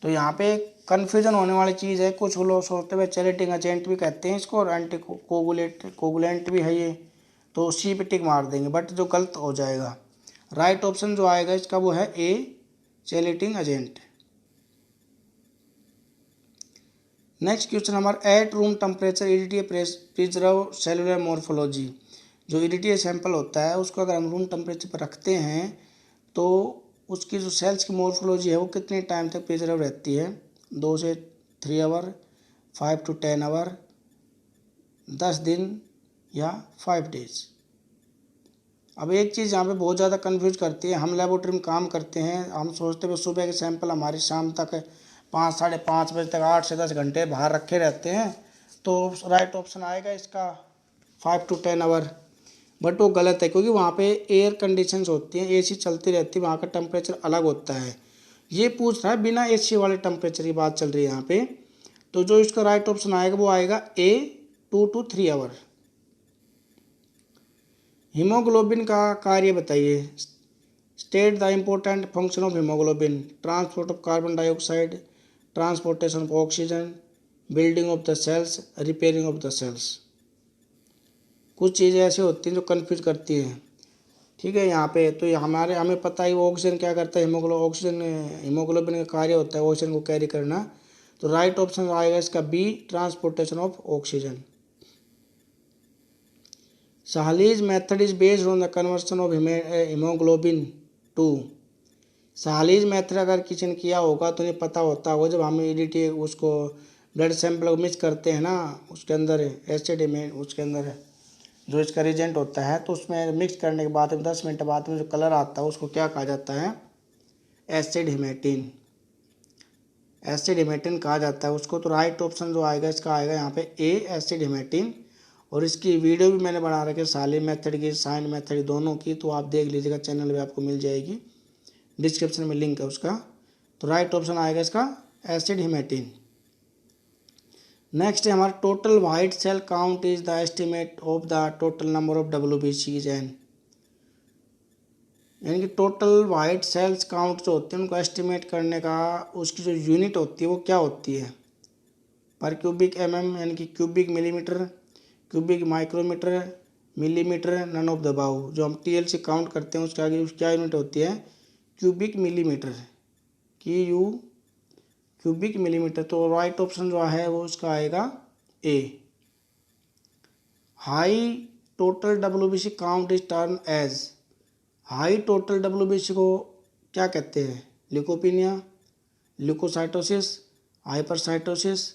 तो यहाँ पे कन्फ्यूजन होने वाली चीज़ है, कुछ लोग सोचते हुए चैलेटिंग एजेंट भी कहते हैं इसको और एंटी कोगुलेंट भी है ये, तो सी पे टिक मार देंगे, बट जो गलत हो जाएगा। राइट ऑप्शन जो आएगा इसका वो है ए, चैलेटिंग एजेंट। नेक्स्ट क्वेश्चन हमारा, at room temperature EDTA preserve cellular morphology. जो ईडीटीए सैंपल होता है उसको अगर हम रूम टेम्परेचर पर रखते हैं तो उसकी जो सेल्स की मॉर्फोलॉजी है वो कितने टाइम तक प्रिजर्व रहती है? 2 से 3 आवर, 5 to 10 आवर, 10 दिन या 5 डेज। अब एक चीज़ यहाँ पे बहुत ज़्यादा कंफ्यूज करती है। हम लेबोरेटरी में काम करते हैं, हम सोचते हैं सुबह के सैंपल हमारी शाम तक 5 साढ़े 5 बजे तक 8 से 10 घंटे बाहर रखे रहते हैं, तो राइट ऑप्शन आएगा इसका 5 to 10 आवर। बट वो गलत है क्योंकि वहाँ पे एयर कंडीशंस होती हैं, एसी चलती रहती है, वहाँ का टेम्परेचर अलग होता है। ये पूछ रहा है बिना एसी वाले टेम्परेचर की बात चल रही है यहाँ पे। तो जो इसका राइट ऑप्शन आएगा वो आएगा ए, 2 to 3 आवर। हीमोग्लोबिन का कार्य बताइए। State the important function of haemoglobin. Transport of carbon dioxide, transportation of oxygen, building of the cells, repairing of the cells. कुछ चीज़ें ऐसी होती हैं जो कंफ्यूज करती हैं। ठीक है, यहाँ पे तो हमें पता है वो ऑक्सीजन क्या करता है, हीमोग्लोबिन का कार्य होता है ऑक्सीजन को कैरी करना। तो राइट ऑप्शन आएगा इसका B, transportation of oxygen. Sahli's method is based on the conversion of haemoglobin to. Sahli's method अगर किसी ने किया होगा तो उन्हें पता होता होगा, जब हम ईडीटी उसको ब्लड सैंपल को मिक्स करते हैं ना, उसके अंदर एसिड में, उसके अंदर जो इसका रिजेंट होता है, तो उसमें मिक्स करने के बाद 10 मिनट बाद में जो कलर आता है उसको क्या कहा जाता है? Acid haematin. एसिड हिमेटिन कहा जाता है उसको। तो राइट ऑप्शन जो आएगा इसका आएगा यहाँ पे ए, एसिड हिमेटिन। और इसकी वीडियो भी मैंने बना रखी है साली मेथड की, साइन मेथड दोनों की, तो आप देख लीजिएगा, चैनल पे आपको मिल जाएगी, डिस्क्रिप्शन में लिंक है उसका। तो राइट ऑप्शन आएगा इसका एसिड हिमेटिन। नेक्स्ट है हमारा total white cell count is the estimate of the total number of WBCs एन, यानी कि टोटल वाइट सेल्स काउंट जो होते हैं उनको एस्टिमेट करने का उसकी जो यूनिट होती है वो क्या होती है? पर क्यूबिक mm, यानी कि cubic millimetre, cubic micrometre, millimetre, none of the above. जो हम TLC काउंट करते हैं उसके आगे क्या यूनिट होती है? Cubic millimetre, cubic millimetre. तो राइट ऑप्शन जो है वो उसका आएगा A. High total WBC count is term as, high total WBC को क्या कहते हैं? Leukopenia, leukocytosis, hypercytosis,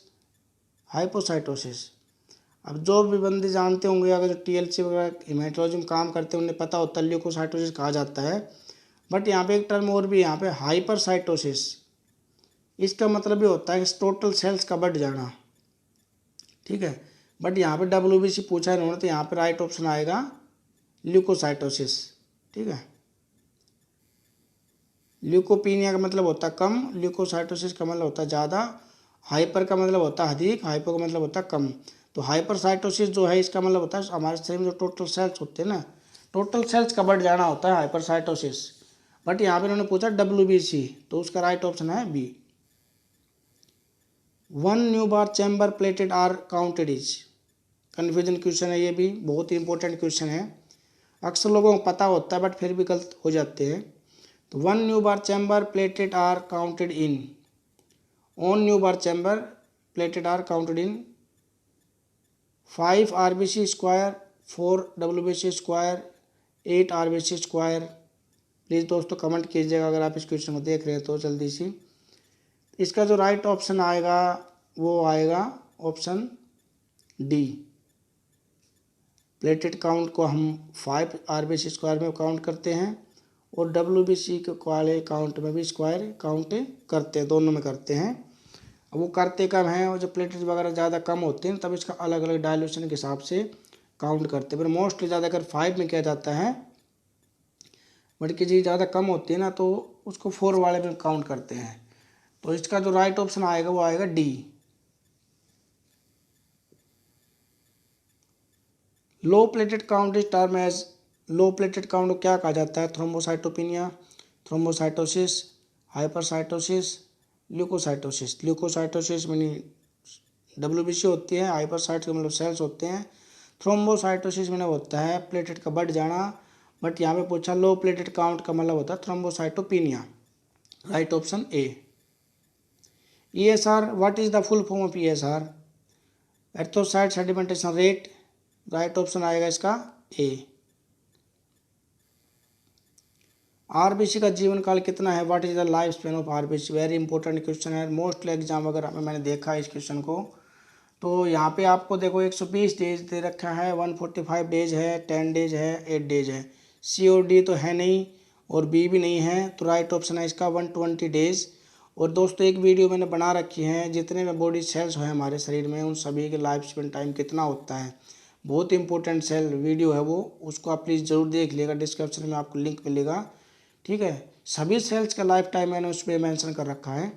hypocytosis. अब जो भी बंदे जानते होंगे, अगर जो TLC वगैरह हेमेटोलॉजी में काम करते हैं उन्हें पता होता है ल्यूकोसाइटोसिस कहा जाता है। बट यहाँ पे एक टर्म और भी यहाँ पे हाइपरसाइटोसिस, इसका मतलब ये होता है कि टोटल सेल्स का बढ़ जाना, ठीक है। बट यहाँ पे WBC पूछा है इन्होंने, तो यहाँ पे राइट ऑप्शन आएगा ल्यूकोसाइटोसिस, ठीक है। ल्यूकोपीनिया का मतलब होता है कम, ल्यूकोसाइटोसिस का मतलब होता है ज़्यादा, हाइपर का मतलब होता है अधिक, हाइपो का मतलब होता है कम। तो हाइपरसाइटोसिस जो है इसका मतलब होता है हमारे शरीर में जो टोटल सेल्स होते हैं ना, टोटल सेल्स का बढ़ जाना होता है हाइपरसाइटोसिस। बट यहाँ पे इन्होंने पूछा WBC, तो उसका राइट ऑप्शन है B. 1 Neubauer chamber platelets are counted is, confusion question है, ये भी बहुत ही इंपॉर्टेंट क्वेश्चन है। अक्सर लोगों को पता होता है बट फिर भी गलत हो जाते हैं। तो 1 Neubauer chamber platelets are counted in, on Neubauer chamber platelets are counted in 5 RBC square, 4 WBC square, 8 RBC square. Please दोस्तों कमेंट कीजिएगा अगर आप इस क्वेश्चन को देख रहे हैं तो जल्दी से। इसका जो राइट ऑप्शन आएगा वो आएगा ऑप्शन डी। प्लेटेड काउंट को हम 5 RBC स्क्वायर में काउंट करते हैं और WBC के वाले काउंट में भी स्क्वायर काउंट करते हैं, दोनों में करते हैं। अब वो करते कम हैं और जब प्लेटेड वगैरह ज़्यादा कम होते हैं तब इसका अलग अलग डायल्यूशन के हिसाब से काउंट करते हैं। पर मोस्टली ज़्यादा अगर 5 में किया जाता है, बट की चीज़ ज़्यादा कम होती है ना तो उसको 4 वाले में काउंट करते हैं। तो इसका जो राइट ऑप्शन आएगा वो आएगा D. Low platelet count is term as, low platelet count को क्या कहा जाता है? Thrombocytopenia, thrombocytosis, hypercytosis, leukocytosis. Leukocytosis meaning WBC होती है, हाइपरसाइट का मतलब सेल्स होते हैं, थ्रोम्बोसाइटोसिस मतलब होता है प्लेटेट का बढ़ जाना। बट यहाँ पे पूछा लो प्लेटेड काउंट का मतलब होता है thrombocytopenia. Right option A. ESR, what is the full form of ESR? Erythrocyte sedimentation rate. Right option आएगा इसका ए। RBC का जीवन काल कितना है? What is the life span of RBC? Very important question है, मोस्टली एग्जाम वगैरह में मैंने देखा है इस क्वेश्चन को। तो यहाँ पे आपको देखो 120 डेज दे रखा है, 145 डेज है, 10 डेज है, 8 डेज है। C और D तो है नहीं और B भी नहीं है, तो राइट ऑप्शन है इसका 120 डेज। और दोस्तों एक वीडियो मैंने बना रखी है जितने में बॉडी सेल्स हैं हमारे शरीर में उन सभी के लाइफ स्पेन टाइम कितना होता है, बहुत इंपॉर्टेंट सेल वीडियो है वो, उसको आप प्लीज़ ज़रूर देख लीजिएगा, डिस्क्रिप्शन में आपको लिंक मिलेगा, ठीक है। सभी सेल्स का लाइफ टाइम मैंने उस पर मैंसन कर रखा है।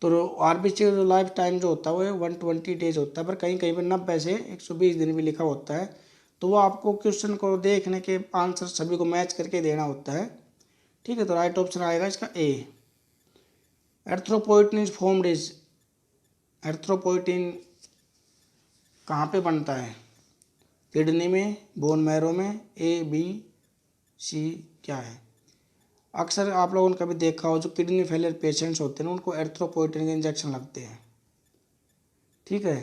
तो RBC का जो लाइफ टाइम जो होता है वो 120 डेज होता है, पर कहीं कहीं पर 90 से 120 दिन भी लिखा होता है। तो वो आपको क्वेश्चन को देखने के आंसर सभी को मैच करके देना होता है, ठीक है। तो राइट ऑप्शन आएगा इसका ए। एर्थ्रोपोइटिन इज फॉर्म्ड इज, एर्थ्रोपोइटिन कहाँ पे बनता है? किडनी में, बोन मैरो में, A, B, C क्या है? अक्सर आप लोगों ने कभी देखा हो जो किडनी फेलियर पेशेंट्स होते हैं उनको एर्थ्रोपोइटिन के इंजेक्शन लगते हैं, ठीक है।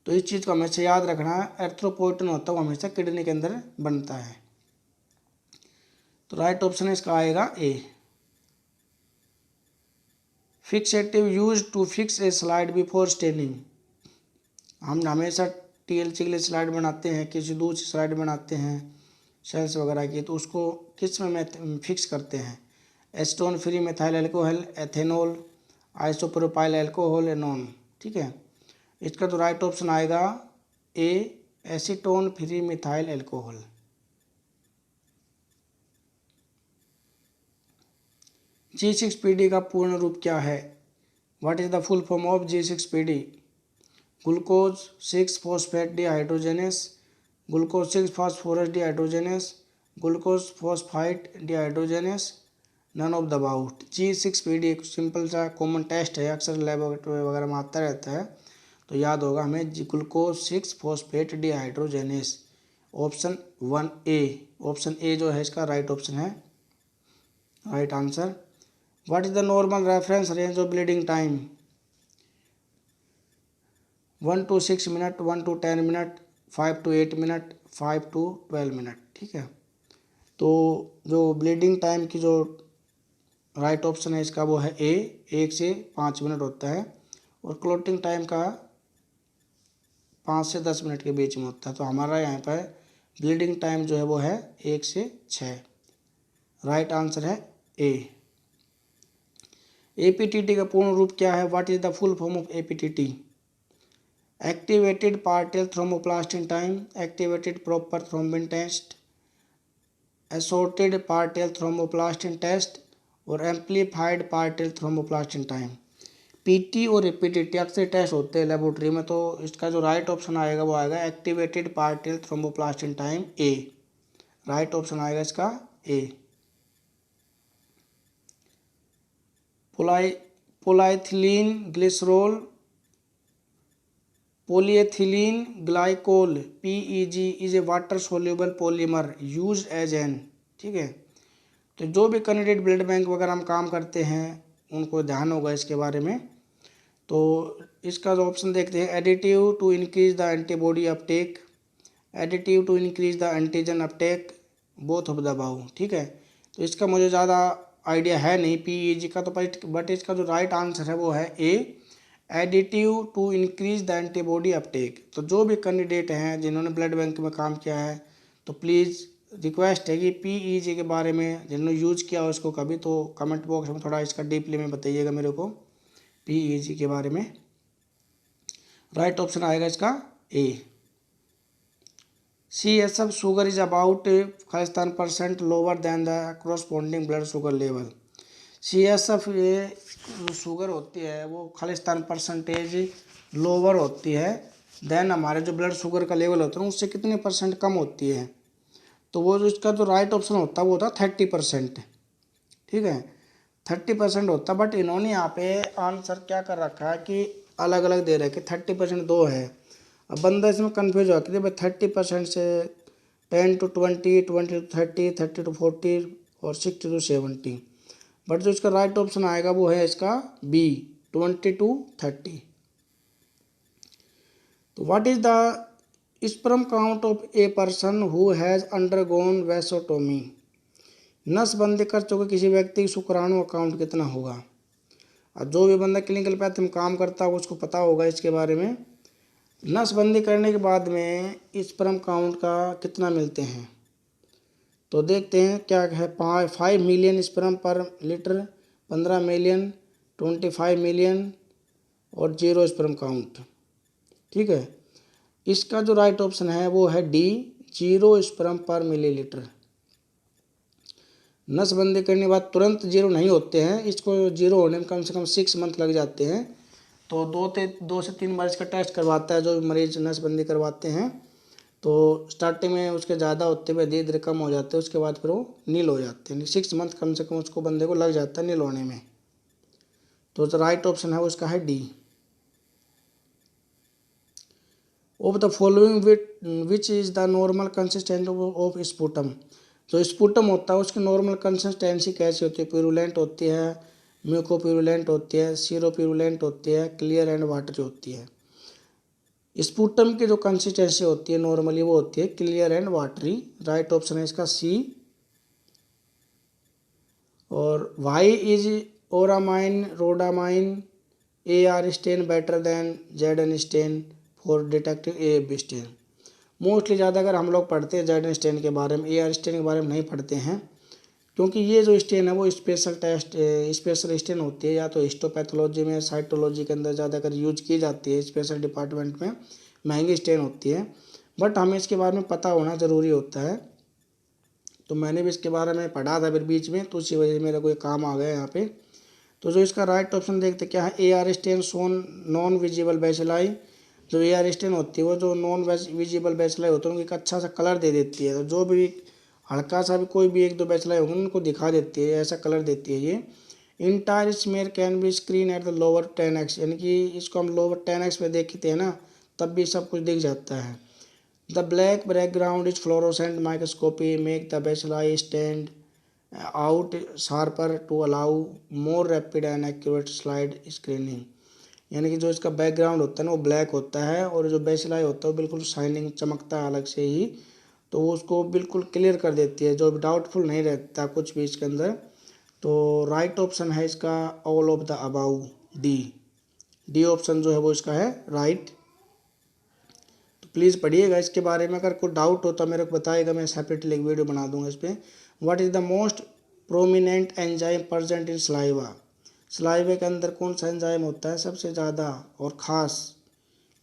तो इस चीज़ को हमेशा याद रखना, एर्थ्रोपोइटिन होता है वो हमेशा किडनी के अंदर बनता है। तो राइट ऑप्शन इसका आएगा A. Fixative use to fix a slide before staining. हम हमेशा टीएलसी के लिए स्लाइड बनाते हैं, किसी दूसरी स्लाइड बनाते हैं सेल्स वगैरह की, तो उसको किस में फिक्स करते हैं? Acetone free methyl alcohol, ethanol, isopropyl alcohol, एनॉन। ठीक है, इसका तो राइट ऑप्शन आएगा A, acetone free methyl alcohol. G6PD का पूर्ण रूप क्या है? What is the full form of G6PD? Glucose 6 phosphate dehydrogenase, glucose 6 phosphorus dehydrogenase, glucose phosphide dehydrogenase, none of the above. G6PD एक सिंपल सा कॉमन टेस्ट है, अक्सर लैबोरेटरी वगैरह में आता रहता है, तो याद होगा हमें glucose 6 phosphate dehydrogenase. Option 1A, option A जो है इसका राइट ऑप्शन है, right answer. What is the normal reference range of bleeding time? 1 to 6 minute, 1 to 10 minute, 5 to 8 minute, 5 to 12 minute. ठीक है, तो जो ब्लीडिंग टाइम की जो राइट ऑप्शन है इसका वो है ए, 1 से 5 मिनट होता है, और क्लोटिंग टाइम का 5 से 10 मिनट के बीच में होता है। तो हमारा यहाँ पर ब्लीडिंग टाइम जो है वो है 1 से 6। राइट आंसर है ए। APTT का पूर्ण रूप क्या है? What is the full form of APTT? Activated partial thromboplastin time, activated proper thrombin test, assorted partial thromboplastin test, और amplified partial thromboplastin time. PT और APTT अक्सर टेस्ट होते हैं लेबोरेटरी में, तो इसका जो राइट ऑप्शन आएगा वो आएगा activated partial thromboplastin time, A. Right option आएगा इसका A. Polyethylene glycerol, polyethylene glycol, PEG is a water soluble polymer use as an. ठीक है, तो जो भी कैंडिडेट ब्लड बैंक वगैरह हम काम करते हैं उनको ध्यान होगा इसके बारे में। तो इसका जो ऑप्शन देखते हैं, additive to increase the antibody uptake, additive to increase the antigen uptake, both of the above. ठीक है, तो इसका मुझे ज़्यादा आइडिया है नहीं PEG का, तो बट इसका जो राइट आंसर है वो है A, additive to increase the antibody uptake. तो जो भी कैंडिडेट हैं जिन्होंने ब्लड बैंक में काम किया है, तो प्लीज़ रिक्वेस्ट है कि PEG के बारे में जिन्होंने यूज किया हो इसको कभी, तो कमेंट बॉक्स में थोड़ा इसका डीपली में बताइएगा मेरे को PEG के बारे में। राइट ऑप्शन आएगा इसका ए। CSF sugar is about 5% lower than the corresponding blood sugar level. CSF ये शुगर होती है वो खालिस्तान परसेंटेज लोअर होती है देन हमारे जो ब्लड शुगर का लेवल होता है उससे कितने % कम होती है, तो वो जो इसका जो राइट ऑप्शन होता है वो होता है 30%। ठीक है, 30% होता है, बट इन्होंने यहाँ पे आंसर क्या कर रखा है कि अलग अलग दे रखे, 30% दो है। अब बंदा इसमें कन्फ्यूज हो कि भाई 30% से 10 to 20, 20 to 30, 30 to 40 और 60 to 70, बट जो इसका राइट ऑप्शन आएगा वो है इसका बी, 20 to 30। तो what is the sperm count of a person who has undergone vasectomy? नसबंदी कर चुके किसी व्यक्ति की शुक्राणु काउंट कितना होगा? और जो भी बंदा क्लिनिकल पैथ में काम करता है उसको पता होगा इसके बारे में। नसबंदी करने के बाद में स्पर्म काउंट का कितना मिलते हैं, तो देखते हैं क्या है। 5 मिलियन स्पर्म पर लीटर, 15 मिलियन, 25 मिलियन और 0 स्पर्म काउंट। ठीक है, इसका जो राइट ऑप्शन है वो है डी, 0 स्पर्म पर मिलीलीटर। नसबंदी करने के बाद तुरंत 0 नहीं होते हैं, इसको 0 होने में कम से कम 6 मंथ लग जाते हैं। तो 2 से 3 बार इसका टेस्ट करवाता है जो मरीज नसबंदी करवाते हैं। तो स्टार्टिंग में उसके ज़्यादा होते हुए धीरे धीरे कम हो जाते हैं, उसके बाद फिर वो नील हो जाते हैं। 6 मंथ कम से कम उसको बंदे को लग जाता है नील होने में। तो जो राइट ऑप्शन है वो उसका है D. Of the following which is the normal consistency of sputum? जो स्पूटम होता है उसकी नॉर्मल कंसिस्टेंसी कैसी होती है? प्यूरुलेंट होती है, म्यूकोप्यूरुलेंट होती है, सीरोप्यूरुलेंट होती है, क्लियर एंड वाटरी होती है। स्पूटम की जो कंसिस्टेंसी होती है नॉर्मली वो होती है clear and watery. Right option है इसका सी। और why is auramine, rhodamine, AR stain better than ZN stain for detecting AFB stain. Mostly ज़्यादा अगर हम लोग पढ़ते हैं ZN स्टेन के बारे में, AR स्टेन के बारे में नहीं पढ़ते हैं, क्योंकि ये जो स्टेन है वो स्पेशल स्टेन होती है, या तो हिस्टोपैथोलॉजी में, साइटोलॉजी के अंदर ज़्यादा कर यूज की जाती है, स्पेशल डिपार्टमेंट में महंगी स्टेन होती है, बट हमें इसके बारे में पता होना ज़रूरी होता है। तो मैंने भी इसके बारे में पढ़ा था फिर बीच में, तो उसी वजह से मेरा कोई काम आ गया यहाँ पे। तो जो इसका राइट ऑप्शन देखते क्या है, AR स्टेन सोन नॉन विजिबल बैसिलाई। जो AR स्टेन होती है वो जो नॉन विजिबल बैसिलाई होते हैं उनको एक अच्छा सा कलर दे देती है। तो जो भी हल्का सा भी कोई भी 1-2 बैसिलाई होंगे उनको दिखा देती है, ऐसा कलर देती है ये। Entire smear can be screen at the lower 10x, यानी कि इसको हम लोअर 10x में देखते हैं ना, तब भी सब कुछ दिख जाता है। The black background is fluorescent microscopy make the bacilli stand out sharper to allow more rapid and accurate slide screening. यानी कि जो इसका बैकग्राउंड होता है ना वो ब्लैक होता है, और जो बैसिलाई होता है वो बिल्कुल शाइनिंग चमकता है अलग से ही, तो वो उसको बिल्कुल क्लियर कर देती है, जो डाउटफुल नहीं रहता कुछ भी इसके अंदर। तो राइट ऑप्शन है इसका all of the about, D option जो है वो इसका है राइट। तो प्लीज़ पढ़िएगा इसके बारे में, अगर कोई डाउट हो तो मेरे को बताइएगा, मैं सेपरेटली एक वीडियो बना दूंगा इस पर। What is the most prominent enzyme present in saliva. Saliva के अंदर कौन सा एंजाइम होता है सबसे ज़्यादा और ख़ास?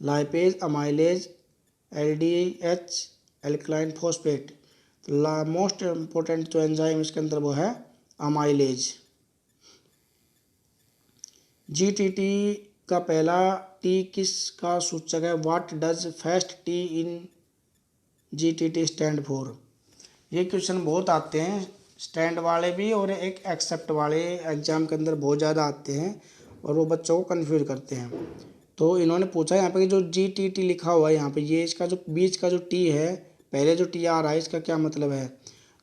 Lipase, amylase, LDH, alkaline phosphate. Most important जो एंजाइम इसके अंदर वो है अमाइलेज। GTT का पहला टी किसका सूचक है? What does first T in GTT stand for. ये क्वेश्चन बहुत आते हैं, स्टैंड वाले भी और एक एक्सेप्ट वाले एग्जाम के अंदर बहुत ज़्यादा आते हैं, और वो बच्चों को कन्फ्यूज करते हैं। तो इन्होंने पूछा यहाँ पे कि जो GTT लिखा हुआ है यहाँ पे, ये इसका जो बीच का जो टी है, पहले जो टी आ रहा है, इसका क्या मतलब है?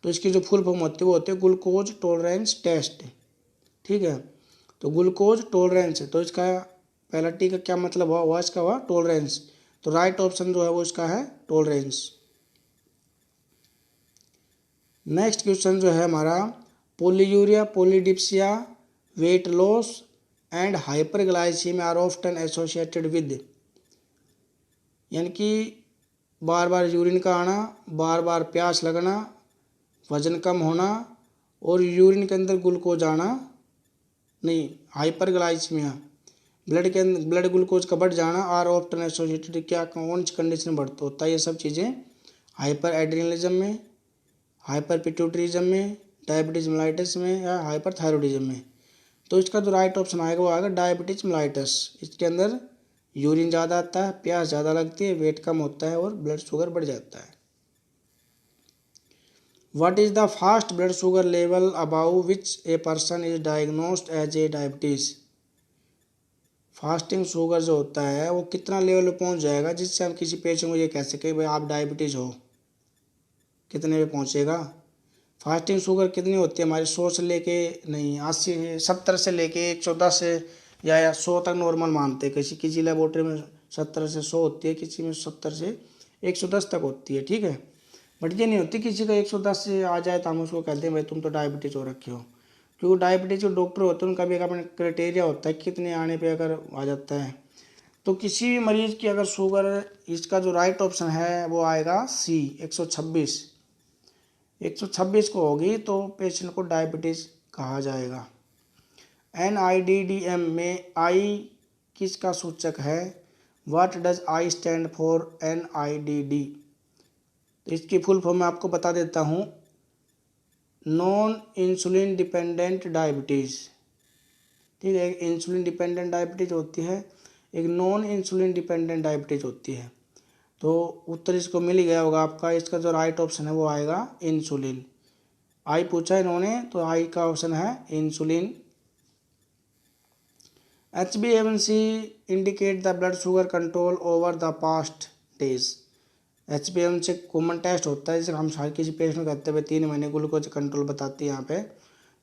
तो इसकी जो फुल फॉर्म होती है वो होती है ग्लूकोज टॉलरेंस टेस्ट। ठीक है, तो ग्लूकोज टॉलरेंस है, तो इसका पहला टी का क्या मतलब हुआ इसका हुआ टॉलरेंस। तो राइट ऑप्शन जो है वो इसका है टॉलरेंस। नेक्स्ट क्वेश्चन जो है हमारा, polyuria, polydipsia, weight loss and hyperglycaemia are often associated with. यानी कि बार बार यूरिन का आना, बार बार प्यास लगना, वजन कम होना, और यूरिन के अंदर ग्लूकोज आना, नहीं हाइपरग्लाइसीमिया, ब्लड के अंदर ब्लड ग्लूकोज का बढ़ जाना, आर ऑफ्टन एसोसिएटेड, क्या कौन सी कंडीशन बढ़ता होता है ये सब चीज़ें? हाइपर एड्रेनलिज्म में, हाइपर पिट्यूटरिज्म में, डायबिटीज मेलाइटस में, या हाइपर थायरॉइडिज्म में। तो इसका जो राइट ऑप्शन आएगा वो आएगा डायबिटीज मेलाइटस। इसके अंदर यूरिन ज़्यादा आता है, प्यास ज़्यादा लगती है, वेट कम होता है और ब्लड शुगर बढ़ जाता है। What is the fast blood sugar level above which a person is diagnosed as a diabetes. Fasting sugar जो होता है वो कितना लेवल पे पहुंच जाएगा जिससे हम किसी पेशेंट को ये कह सके भाई आप डायबिटीज़ हो? कितने पे पहुंचेगा? फास्टिंग शुगर कितनी होती है हमारी? 100 से लेके, नहीं 80 70 से लेके 110 से या 100 तक नॉर्मल मानते हैं। किसी किसी लेबोरेटरी में 70 से 100 होती है, किसी में 70 से 110 तक होती है। ठीक है, बट ये नहीं होती किसी का 110 से आ जाए तो हम उसको कहते हैं भाई तुम तो डायबिटीज़ हो रखे हो, क्योंकि डायबिटीज़ जो डॉक्टर होते हैं उनका भी एक अपना क्राइटेरिया होता है कितने आने पे अगर आ जाता है। तो किसी भी मरीज़ की अगर शुगर, इसका जो राइट ऑप्शन है वो आएगा C 126। 126 को होगी तो पेशेंट को डायबिटीज़ कहा जाएगा। NIDDM में I किसका सूचक है? What does I stand for NIDD। तो इसकी फुल फॉर्म मैं आपको बता देता हूँ, नॉन इंसुलिन डिपेंडेंट डायबिटीज़। ठीक है, एक इंसुलिन डिपेंडेंट डायबिटीज़ होती है, एक नॉन इंसुलिन डिपेंडेंट डायबिटीज़ होती है। तो उत्तर इसको मिल ही गया होगा आपका। इसका जो राइट ऑप्शन है वो आएगा इंसुलिन। आई पूछा है इन्होंने, तो आई का ऑप्शन है insulin. HbA1c indicate the blood sugar control over the past days. HbA1c common test होता है जिसे हम हर किसी पेशेंट में कहते हुए 3 महीने ग्लूकोज कंट्रोल बताती है यहाँ पे।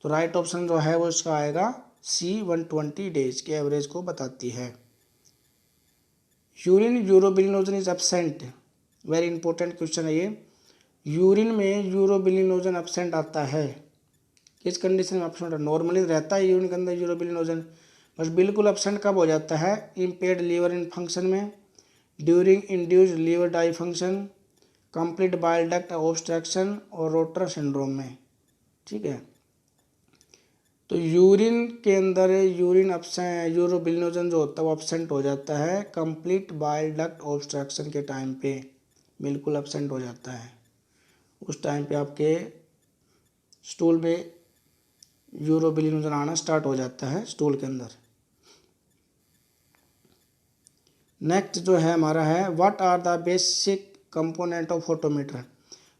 तो राइट ऑप्शन जो है वो इसका आएगा C 120 डेज के एवरेज को बताती है। Urine urobilinogen is absent, very important question है ये। यूरिन में यूरोबिलिनोजन एब्सेंट आता है किस कंडीशन में एब्सेंट? नॉर्मली रहता है यूरिन के अंदर यूरोबिलिनोजन, बस बिल्कुल एब्सेंट कब हो जाता है? इम्पेयर्ड लीवर इन फंक्शन में, during induced liver dye function, complete bile duct obstruction और रोटर सिंड्रोम में। ठीक है, तो यूरिन के अंदर यूरिन एब्सेंट यूरोबिलिनोजन जो होता है वो एब्सेंट हो जाता है कंप्लीट बाइल डक्ट ऑब्स्ट्रक्शन के टाइम पे, बिल्कुल एब्सेंट हो जाता है। उस टाइम पे आपके स्टूल में यूरोबिलिनोजन आना स्टार्ट हो जाता है स्टूल के अंदर। नेक्स्ट जो है हमारा है what are the basic component of photometer.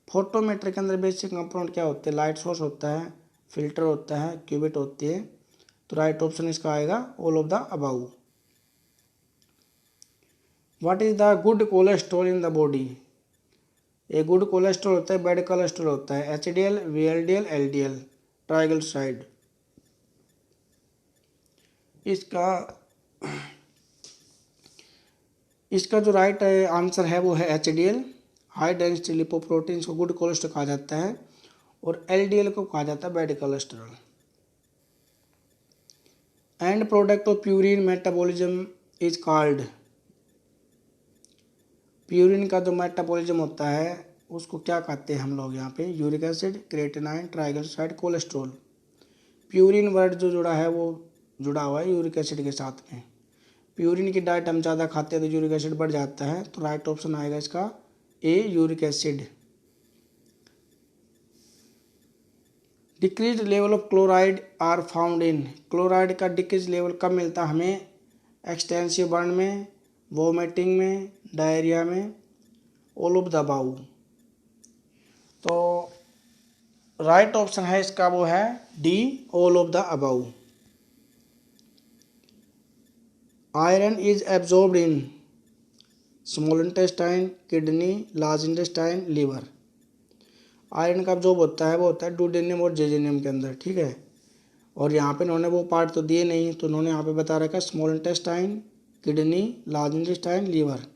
Photometer के अंदर बेसिक कंपोनेंट क्या होते हैं? लाइट सोर्स होता है, फिल्टर होता है, क्यूबिट होती है। तो राइट ऑप्शन इसका आएगा all of the about. What is the good cholesterol in the body. A good cholesterol होता है, बैड कोलेस्ट्रॉल होता है एचडीएल, वीएलडीएल, एलडीएल, ट्राइग्लिसराइड। इसका जो राइट आंसर है वो है एचडीएल, हाई डेंसिटी लिपोप्रोटीन को गुड कोलेस्ट्रॉल कहा जाता है, और एलडीएल को कहा जाता है bad cholesterol. And product of purine metabolism is called. Purine का जो मेटाबॉलिज्म होता है उसको क्या कहते हैं हम लोग यहाँ पे? Uric acid, creatinine, triglyceride, cholesterol. Purine word जो जुड़ा है वो जुड़ा हुआ है यूरिक एसिड के साथ में। प्यूरिन की डाइट हम ज़्यादा खाते हैं तो यूरिक एसिड बढ़ जाता है, तो राइट ऑप्शन आएगा इसका A, uric acid. Decrease level of chloride are found in. Chloride का डिक्रीज लेवल कब मिलता है हमें? एक्सटेंसिव बर्न में, वोमिटिंग में, डायरिया में, ऑल ऑफ द अबाउ। तो राइट ऑप्शन है इसका वो है D, all of the above. Iron is absorbed in small intestine, kidney, large intestine, liver. Iron का जो होता है वो होता है डुडेनियम और जेजेनियम के अंदर। ठीक है, और यहाँ पे इन्होंने वो पार्ट तो दिए नहीं, तो उन्होंने यहाँ पे बता रखा small intestine, kidney, large intestine, liver.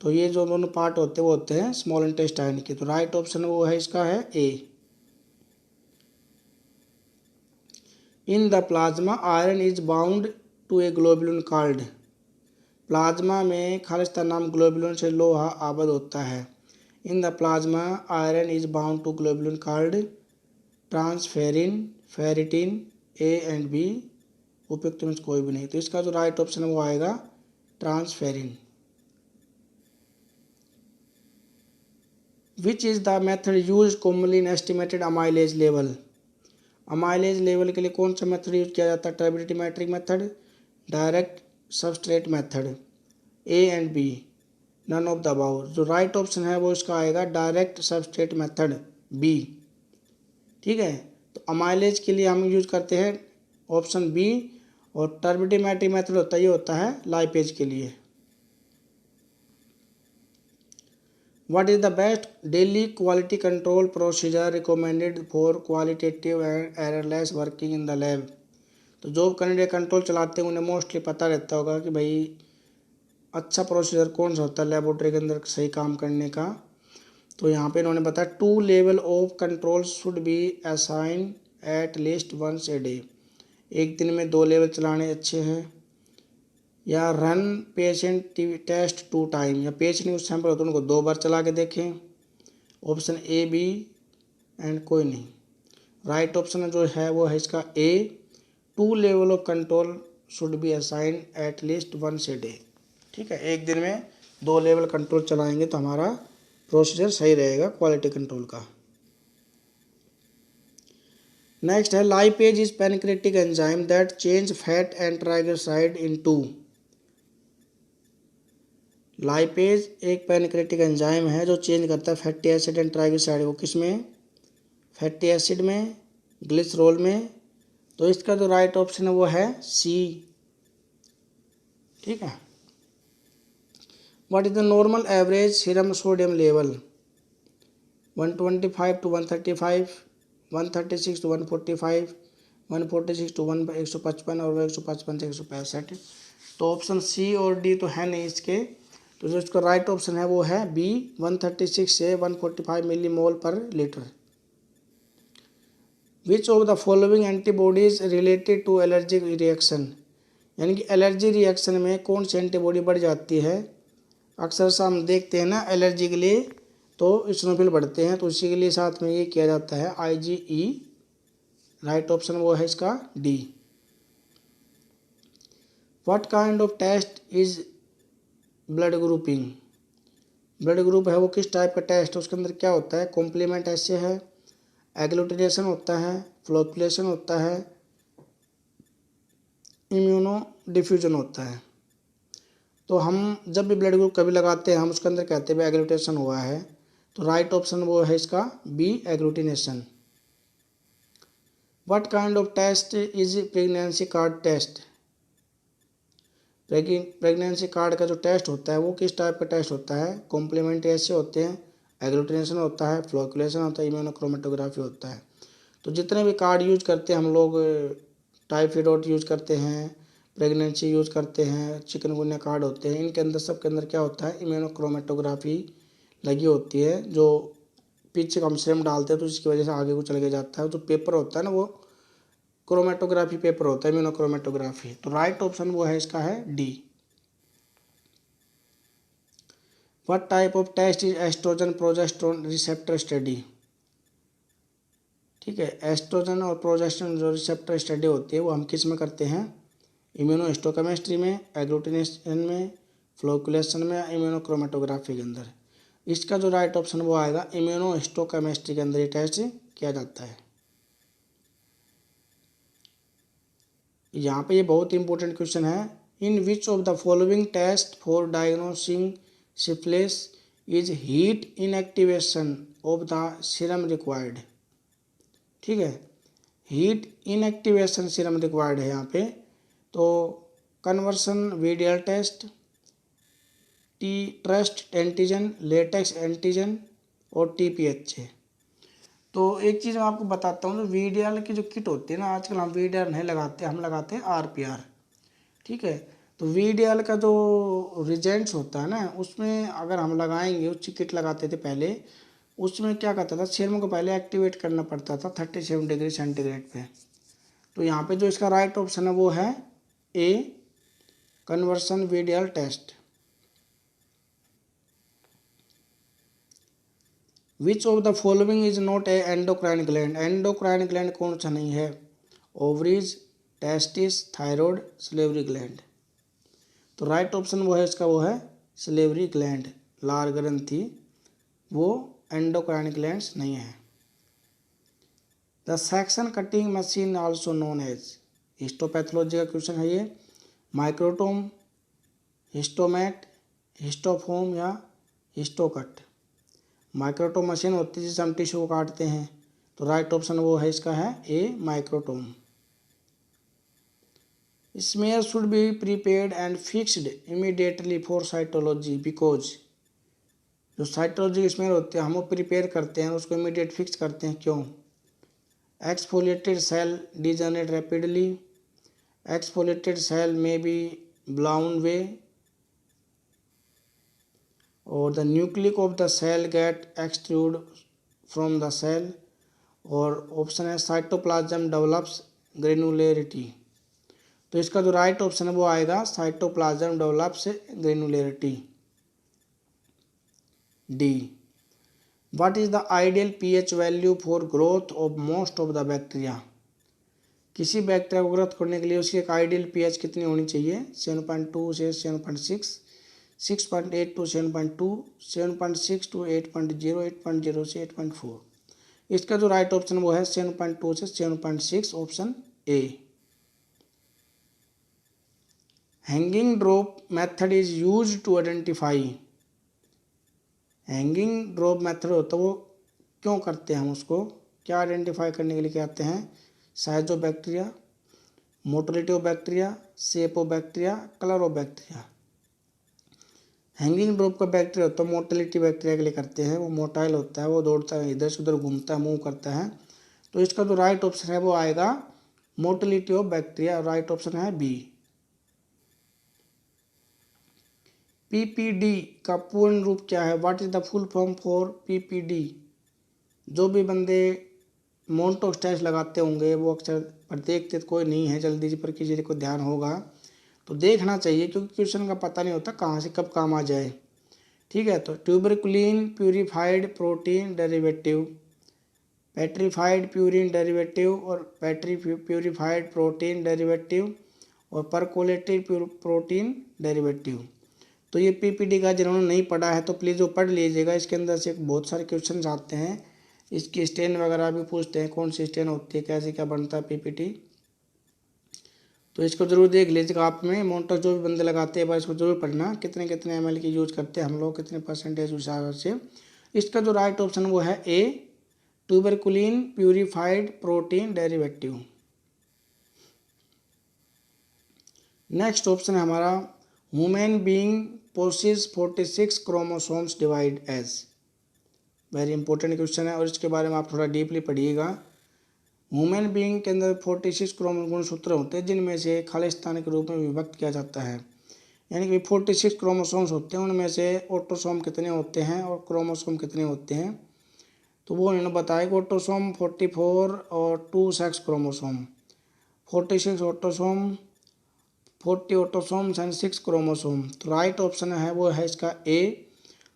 तो ये जो दोनों पार्ट होते हैं वो होते हैं स्मॉल इंटेस्टाइन के। तो राइट ऑप्शन वो है इसका है A. In the plasma iron is bound to a globulin called. Plasma में खालिस्तान नाम ग्लोबुलिन से लोहा आबद्ध होता है। In the plasma iron is bound to globulin called transferrin, ferritin, A and B. उपयुक्त में से कोई भी नहीं, तो इसका जो राइट ऑप्शन है वो आएगा transferrin. Which is the method use commonly in estimated amylase level. Amylase level के लिए कौन सा मेथड यूज किया जाता है? Turbidimetric method, direct substrate method, A and B, none of the above. जो राइट ऑप्शन है वो इसका आएगा डायरेक्ट सबस्ट्रेट मेथड, बी। ठीक है, तो अमाइलेज के लिए हम यूज करते हैं ऑप्शन बी, और टर्बिडिटी मैट्रिक मेथड होता है ये होता है लाइपेज के लिए। What is the best daily quality control procedure recommended for qualitative and errorless working in the lab? तो जो कैंडिडेट कंट्रोल चलाते हैं उन्हें मोस्टली पता रहता होगा कि भाई अच्छा प्रोसीजर कौन सा होता है लेबोरेटरी के अंदर सही काम करने का। तो यहाँ पे इन्होंने बताया 2 level of control should be assign at least once a day. एक दिन में 2 लेवल चलाने अच्छे हैं, या रन पेशेंट टेस्ट 2 टाइम, या पेशेंट उस सैंपल होते हैं उनको 2 बार चला के देखें। ऑप्शन ए, बी एंड कोई नहीं। राइट ऑप्शन जो है वो है इसका A, 2 level of control should be assign at least once a day. ठीक है, एक दिन में 2 लेवल कंट्रोल चलाएंगे तो हमारा प्रोसीजर सही रहेगा क्वालिटी कंट्रोल का। नेक्स्ट है lipase is pancreatic enzyme that change fat and triglyceride into. Lipase एक पैनक्रेटिक एंजाइम है जो चेंज करता है फैटी एसिड एंड ट्राइग्लिसराइड को। किस में? फैटी एसिड में, ग्लिसरॉल में। तो इसका जो राइट ऑप्शन है वो है सी। ठीक है, what is the normal average serum sodium level? 125 to 135, 136 to 145, 146 to 155 और 155 से 165। तो ऑप्शन सी और डी तो है नहीं इसके, तो जो इसका राइट ऑप्शन है वो है बी, 136 से 145 मिलीमोल पर litre. Which of the following antibodies related to allergic reaction, यानी कि एलर्जी रिएक्शन में कौन सी एंटीबॉडी बढ़ जाती है। अक्सर से हम देखते हैं ना एलर्जी के लिए तो इस्नोफिल बढ़ते हैं, तो उसी के लिए साथ में ये किया जाता है IgE। राइट ऑप्शन वो है इसका D. What kind of test is blood grouping, blood group है वो किस टाइप का टेस्ट है, उसके अंदर क्या होता है। कॉम्प्लीमेंट ऐसे है, एग्लूटिनेशन होता है, फ्लोकुलेशन होता है, इम्यूनो डिफ्यूजन होता है। तो हम जब भी ब्लड ग्रुप कभी लगाते हैं हम उसके अंदर कहते हैं एग्लूटिनेशन हुआ है, तो राइट ऑप्शन वो है इसका B agglutination. What kind of test is pregnancy card test, pregnancy card का जो टेस्ट होता है वो किस टाइप का टेस्ट होता है। कॉम्प्लीमेंट ऐसे होते हैं, एग्लूटिनेशन होता है, फ्लोकुलेशन होता है, इम्यूनोक्रोमेटोग्राफी होता है। तो जितने भी कार्ड यूज करते हैं हम लोग, टाइफाइड यूज करते हैं, प्रेगनेंसी यूज करते हैं, चिकनगुनिया कार्ड होते हैं, इनके अंदर सब के अंदर क्या होता है इम्यूनोक्रोमेटोग्राफी लगी होती है। जो पीछे हम सेम डालते हैं तो इसकी वजह से आगे को चल के जाता है। जो पेपर होता है ना वो क्रोमेटोग्राफी पेपर होता है, इम्यूनोक्रोमेटोग्राफी। तो राइट ऑप्शन वो है इसका है D. What type of test is oestrogen progesterone receptor study, ठीक है। एस्ट्रोजन और प्रोजेस्टेरोन जो रिसेप्टर स्टडी होती है वो हम किस में करते हैं, इम्यूनोहिस्टोकेमिस्ट्री में, एग्लूटिनेशन में, फ्लोकुलेशन में, इम्यूनोक्रोमेटोग्राफी के अंदर। इसका जो राइट ऑप्शन वो आएगा इम्यूनोहिस्टोकेमिस्ट्री के अंदर ये टेस्ट किया जाता है। यहाँ पे ये बहुत इंपॉर्टेंट क्वेश्चन है। In which of the following test for diagnosing syphilis is heat inactivation of the serum required, ठीक है। हीट इनएक्टिवेशन सीरम रिक्वायर्ड है यहाँ पे। तो conventional Widal test, T trust antigen, latex antigen और TPHA। तो एक चीज़ मैं आपको बताता हूँ, जो वीडियल की जो किट होती है ना, आजकल हम वीडियल नहीं लगाते, हम लगाते हैं RPR, ठीक है। तो वीडियल का जो रिजेंट्स होता है ना उसमें अगर हम लगाएंगे, उसकी किट लगाते थे पहले, उसमें क्या करता था सीरम को पहले एक्टिवेट करना पड़ता था 37 डिग्री सेंटीग्रेड पे। तो यहाँ पे जो इसका राइट ऑप्शन है वो है A conventional Widal test. Which of the following is not a endocrine gland, endocrine gland कौन सा नहीं है। Ovaries, testis, thyroid, salivary gland. तो राइट ऑप्शन वो है इसका वो है सलेवरी ग्लैंड, लार ग्रंथि, वो एंडोक्राइन ग्लैंड्स नहीं है। The section cutting machine also known as, histopathology का क्वेश्चन है ये। माइक्रोटोम, हिस्टोमेट, हिस्टोफोम या हिस्टोकट। माइक्रोटोम मशीन होती है जिससे हम टिश्यू को काटते हैं, तो राइट ऑप्शन वो है इसका है A microtome. Smear should be prepared and fixed immediately for cytology because, जो साइटोलॉजी स्मेयर होते हैं हम वो प्रिपेयर करते हैं उसको इमीडिएट फिक्स करते हैं, क्यों। Exfoliated cell degenerate rapidly, exfoliated cell may be blown away, और the nuclei of the cell get extrude from the cell, और ऑप्शन है साइटोप्लाज्म डेवलप्स ग्रेनुलरिटी। तो इसका जो राइट ऑप्शन है वो आएगा cytoplasm develops granularity, D. What is the ideal pH value for growth of most of the bacteria, किसी bacteria को ग्रोथ करने के लिए उसकी एक आइडियल pH कितनी होनी चाहिए। 7.2 से 7.6, 6.8 टू 7.2, 7.6 टू 8.0, 8.0 से 8.4। इसका जो राइट ऑप्शन वो है 7.2 से 7.6, option A. Hanging drop method is use to identify, hanging drop method होता है वो क्यों करते हैं हम उसको, क्या आइडेंटिफाई करने के लिए कहते हैं। Size of bacteria, motility of bacteria, shape of bacteria, colour of bacteria. Hanging drop का बैक्टीरिया होता है मोटिलिटी बैक्टीरिया के लिए करते हैं, वो मोटाइल होता है, वो दौड़ता है, इधर से उधर घूमता है, मूव करता है। तो इसका जो राइट ऑप्शन है वो आएगा motility of bacteria, right option है बी। PPD का पूर्ण रूप क्या है, what is the full form for PPD। जो भी बंदे मोनटोक्स टेस्ट लगाते होंगे वो अक्सर, पर देखते तो कोई नहीं है जल्दी पर किसी को ध्यान होगा तो देखना चाहिए, क्योंकि क्वेश्चन का पता नहीं होता कहाँ से कब काम आ जाए। ठीक है, तो tuberculin purified protein derivative, petrified purine derivative और प्यूरिफाइड प्रोटीन डेरिवेटिव और परकोलेटेड प्रोटीन डेरिवेटिव। तो ये पीपीटी का जिन्होंने नहीं पढ़ा है तो प्लीज़ वो पढ़ लीजिएगा। इसके अंदर से बहुत सारे क्वेश्चन आते हैं, इसकी स्टेन वगैरह भी पूछते हैं, कौन सी स्टेन होती है, कैसे क्या बनता है पीपीटी, तो इसको ज़रूर देख लीजिएगा। आप में मोनटोक्स जो भी बंदे लगाते हैं भाई इसको ज़रूर पढ़ना, कितने कितने ml की यूज करते हैं हम लोग, कितने परसेंटेज उस हिसाब से। इसका जो राइट ऑप्शन वो है A, tuberculin purified protein derivative. Next option है हमारा human being possess 46 chromosomes divide as. Very important question है और इसके बारे में आप थोड़ा डीपली पढ़िएगा। ह्यूमन बीइंग के अंदर 46 गुणसूत्र होते हैं जिनमें से खालिस्तान के रूप में विभक्त किया जाता है, यानी कि 46 क्रोमोसोम्स होते हैं, उनमें से ऑटोसोम कितने होते हैं और क्रोमोसोम कितने होते हैं। तो वो इन्होंने बताया कि ऑटोसोम 44 और 2 sex chromosome, 46 autosome, 40 autosomes and 6 chromosome. तो राइट ऑप्शन है वो है इसका ए,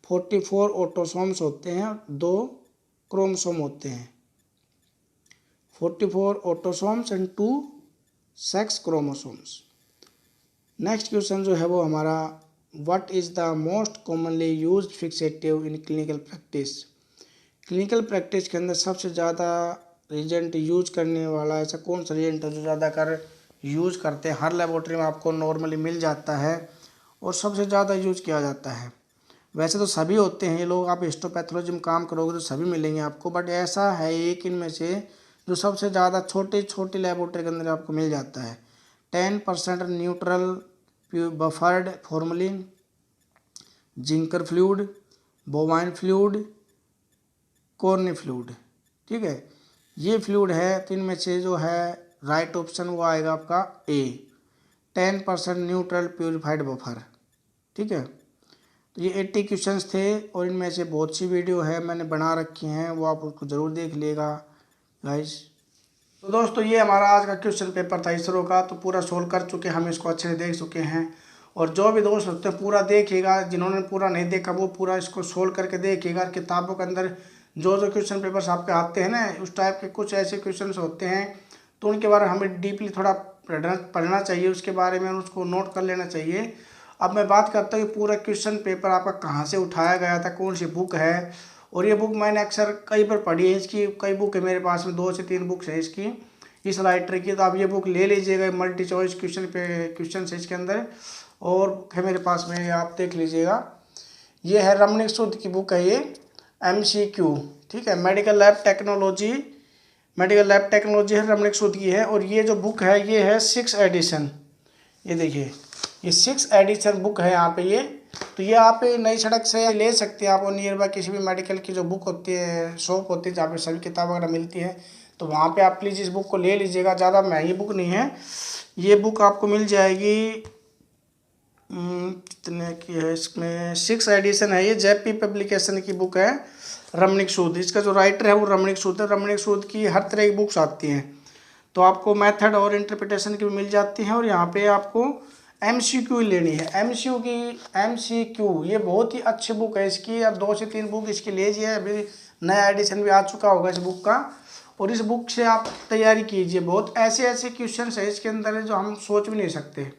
44 ऑटोसोम्स होते हैं, 2 क्रोमोसोम होते हैं, 44 autosomes and 2 sex chromosomes. Next question जो है वो हमारा what is the most commonly used fixative in clinical practice. Clinical practice के अंदर सबसे ज़्यादा रिजेंट यूज करने वाला ऐसा कौन सा रिजेंट है जो ज़्यादा कर यूज करते हैं, हर लेबोरेटरी में आपको नॉर्मली मिल जाता है और सबसे ज़्यादा यूज किया जाता है। वैसे तो सभी होते हैं ये लोग, आप हिस्टोपैथोलॉजी में काम करोगे तो सभी मिलेंगे आपको, बट ऐसा है एक इनमें से जो सबसे ज़्यादा छोटी लेबोरेटरी के अंदर आपको मिल जाता है। 10% neutral buffered formalin, Zenker fluid, Bouin fluid, Carnoy fluid. ठीक है, ये फ्लूइड है, तो इनमें से जो है राइट ऑप्शन वो आएगा आपका ए, 10% न्यूट्रल प्यूरिफाइड बफर। ठीक है, तो ये 80 क्वेश्चंस थे और इनमें से बहुत सी वीडियो है मैंने बना रखी हैं, वो आप उसको ज़रूर देख लेगा गाइस। तो दोस्तों ये हमारा आज का क्वेश्चन पेपर था इसरो का, तो पूरा सोल्व कर चुके हैं हम, इसको अच्छे से देख चुके हैं। और जो भी दोस्त होते हैं पूरा देखिएगा, जिन्होंने पूरा नहीं देखा वो पूरा इसको सोल्व करके देखिएगा। किताबों के अंदर जो क्वेश्चन पेपर्स आपके आते हैं ना, उस टाइप के कुछ ऐसे क्वेश्चन होते हैं तो उनके बारे में हमें डीपली थोड़ा पढ़ना चाहिए, उसके बारे में उसको नोट कर लेना चाहिए। अब मैं बात करता हूँ कि पूरा क्वेश्चन पेपर आपका कहाँ से उठाया गया था, कौन सी बुक है। और ये बुक मैंने अक्सर कई बार पढ़ी है, इसकी कई बुक है मेरे पास में, 2 से 3 बुक्स है इसकी, इस राइटर की। तो आप ये बुक ले लीजिएगा, मल्टी चॉइस क्वेश्चन है इसके अंदर, और है मेरे पास में, आप देख लीजिएगा। ये है रमणीक सूद की बुक है, ये MCQ। ठीक है, मेडिकल लैब टेक्नोलॉजी है, रमणीक सूद की है। और ये जो बुक है ये है 6 एडिशन, ये देखिए ये 6 एडिशन बुक है यहाँ पे ये। तो ये आप नई सड़क से ले सकते हैं, आप नियर बाय किसी भी मेडिकल की जो बुक होती है, शॉप होती है जहाँ पे सभी किताब वगैरह मिलती है, तो वहाँ पे आप प्लीज़ इस बुक को ले लीजिएगा। ज़्यादा महंगी बुक नहीं है, ये बुक आपको मिल जाएगी कितने की है, इसमें 6 एडिशन है ये, जेपी पब्लिकेशन की बुक है, रमणीक सूद। इसका जो राइटर है वो रमणीक सूद है। रमणीक सूद की हर तरह की बुक्स आती हैं, तो आपको मेथड और इंटरप्रिटेशन की भी मिल जाती हैं। और यहाँ पे आपको MCQ लेनी है, MCQ ये बहुत ही अच्छी बुक है इसकी। अब 2 से 3 बुक इसकी लीजिए, अभी नया एडिशन भी आ चुका होगा इस बुक का, और इस बुक से आप तैयारी कीजिए। बहुत ऐसे क्वेश्चन है इसके अंदर जो हम सोच भी नहीं सकते।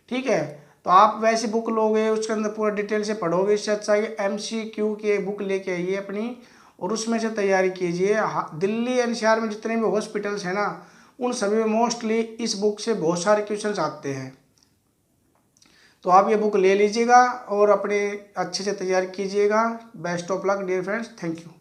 ठीक है, तो आप वैसी बुक लोगे उसके अंदर पूरा डिटेल से पढ़ोगे, इससे अच्छा है MCQ की एक बुक लेके आइए अपनी और उसमें से तैयारी कीजिए। दिल्ली NCR में जितने भी हॉस्पिटल्स हैं ना, उन सभी में मोस्टली इस बुक से बहुत सारे क्वेश्चंस आते हैं। तो आप ये बुक ले लीजिएगा और अपने अच्छे से तैयारी कीजिएगा। Best of luck dear friends, thank you.